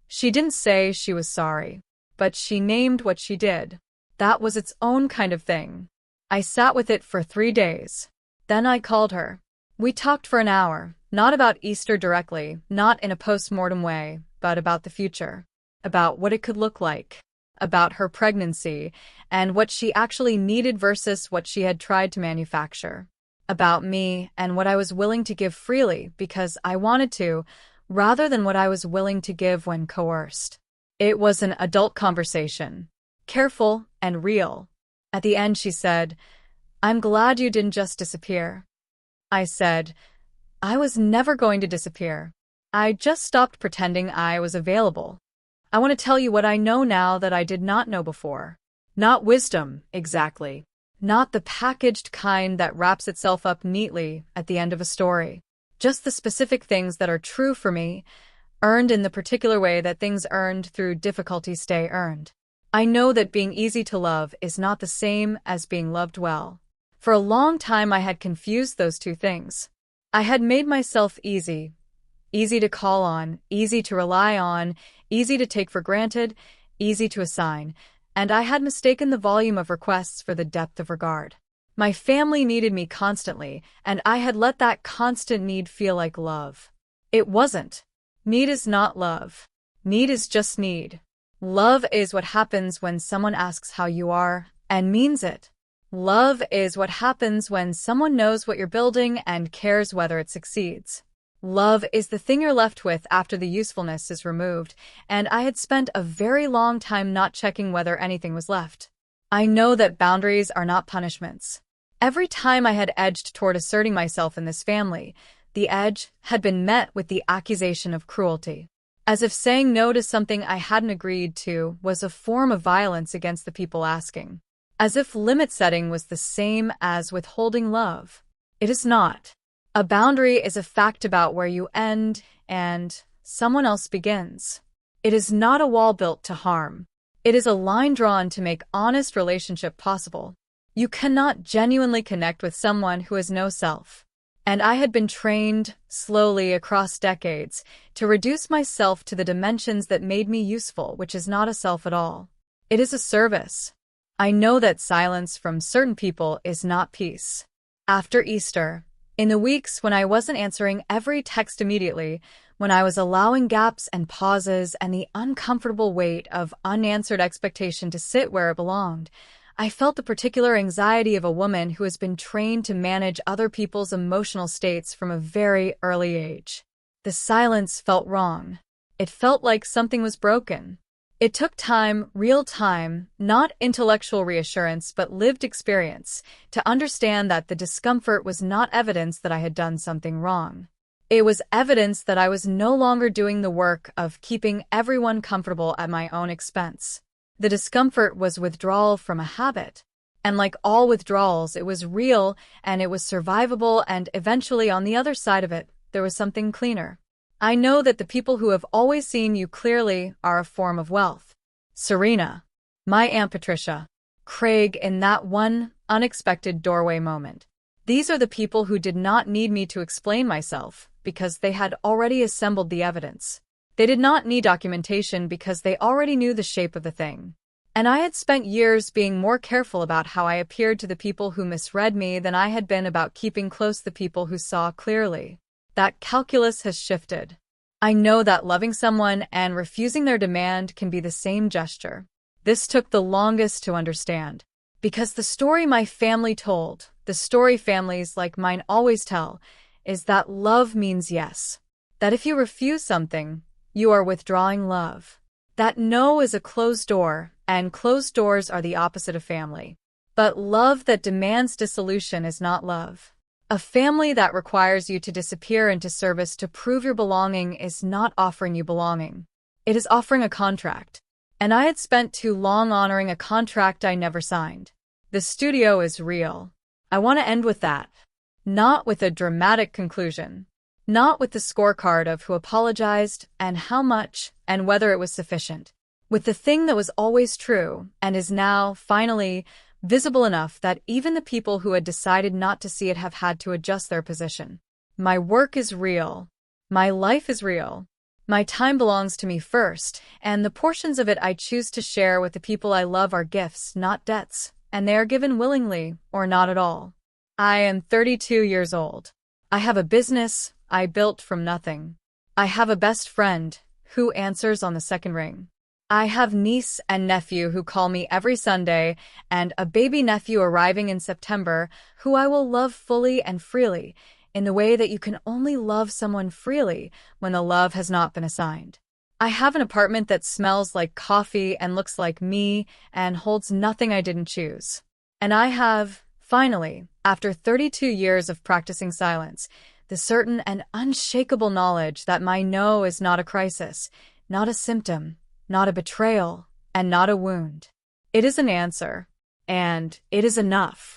She didn't say she was sorry, but she named what she did. That was its own kind of thing. I sat with it for 3 days. Then I called her. We talked for an hour, not about Easter directly, not in a post-mortem way, but about the future, about what it could look like, about her pregnancy and what she actually needed versus what she had tried to manufacture, about me and what I was willing to give freely because I wanted to, rather than what I was willing to give when coerced. It was an adult conversation, careful and real. At the end, she said, "I'm glad you didn't just disappear." I said, "I was never going to disappear. I just stopped pretending I was available. I want to tell you what I know now that I did not know before. Not wisdom, exactly. Not the packaged kind that wraps itself up neatly at the end of a story. Just the specific things that are true for me, earned in the particular way that things earned through difficulty stay earned. I know that being easy to love is not the same as being loved well. For a long time I had confused those 2 things. I had made myself easy to call on, easy to rely on, easy to take for granted, easy to assign, and I had mistaken the volume of requests for the depth of regard. My family needed me constantly, and I had let that constant need feel like love. It wasn't. Need is not love. Need is just need. Love is what happens when someone asks how you are and means it. Love is what happens when someone knows what you're building and cares whether it succeeds. Love is the thing you're left with after the usefulness is removed, and I had spent a very long time not checking whether anything was left. I know that boundaries are not punishments. Every time I had edged toward asserting myself in this family, the edge had been met with the accusation of cruelty. As if saying no to something I hadn't agreed to was a form of violence against the people asking. As if limit setting was the same as withholding love. It is not. A boundary is a fact about where you end and someone else begins. It is not a wall built to harm. It is a line drawn to make honest relationship possible. You cannot genuinely connect with someone who has no self. And I had been trained, slowly across decades, to reduce myself to the dimensions that made me useful, which is not a self at all. It is a service. I know that silence from certain people is not peace. After Easter, in the weeks when I wasn't answering every text immediately, when I was allowing gaps and pauses and the uncomfortable weight of unanswered expectation to sit where it belonged, I felt the particular anxiety of a woman who has been trained to manage other people's emotional states from a very early age. The silence felt wrong. It felt like something was broken. It took time, real time, not intellectual reassurance but lived experience, to understand that the discomfort was not evidence that I had done something wrong. It was evidence that I was no longer doing the work of keeping everyone comfortable at my own expense. The discomfort was withdrawal from a habit. And like all withdrawals, it was real and it was survivable, and eventually on the other side of it, there was something cleaner. I know that the people who have always seen you clearly are a form of wealth. Serena, my Aunt Patricia, Craig in that one unexpected doorway moment. These are the people who did not need me to explain myself because they had already assembled the evidence. They did not need documentation because they already knew the shape of the thing. And I had spent years being more careful about how I appeared to the people who misread me than I had been about keeping close the people who saw clearly. That calculus has shifted. I know that loving someone and refusing their demand can be the same gesture. This took the longest to understand. Because the story my family told, the story families like mine always tell, is that love means yes. That if you refuse something, you are withdrawing love. That no is a closed door, and closed doors are the opposite of family. But love that demands dissolution is not love. A family that requires you to disappear into service to prove your belonging is not offering you belonging. It is offering a contract. And I had spent too long honoring a contract I never signed. The studio is real. I want to end with that. Not with a dramatic conclusion. Not with the scorecard of who apologized and how much and whether it was sufficient. With the thing that was always true and is now, finally, visible enough that even the people who had decided not to see it have had to adjust their position. My work is real. My life is real. My time belongs to me first, and the portions of it I choose to share with the people I love are gifts, not debts, and they are given willingly or not at all. I am 32 years old. I have a business I built from nothing. I have a best friend who answers on the second ring. I have niece and nephew who call me every Sunday, and a baby nephew arriving in September who I will love fully and freely, in the way that you can only love someone freely when the love has not been assigned. I have an apartment that smells like coffee and looks like me and holds nothing I didn't choose. And I have, finally, after 32 years of practicing silence, the certain and unshakable knowledge that my no is not a crisis, not a symptom, not a betrayal, and not a wound. It is an answer, and it is enough.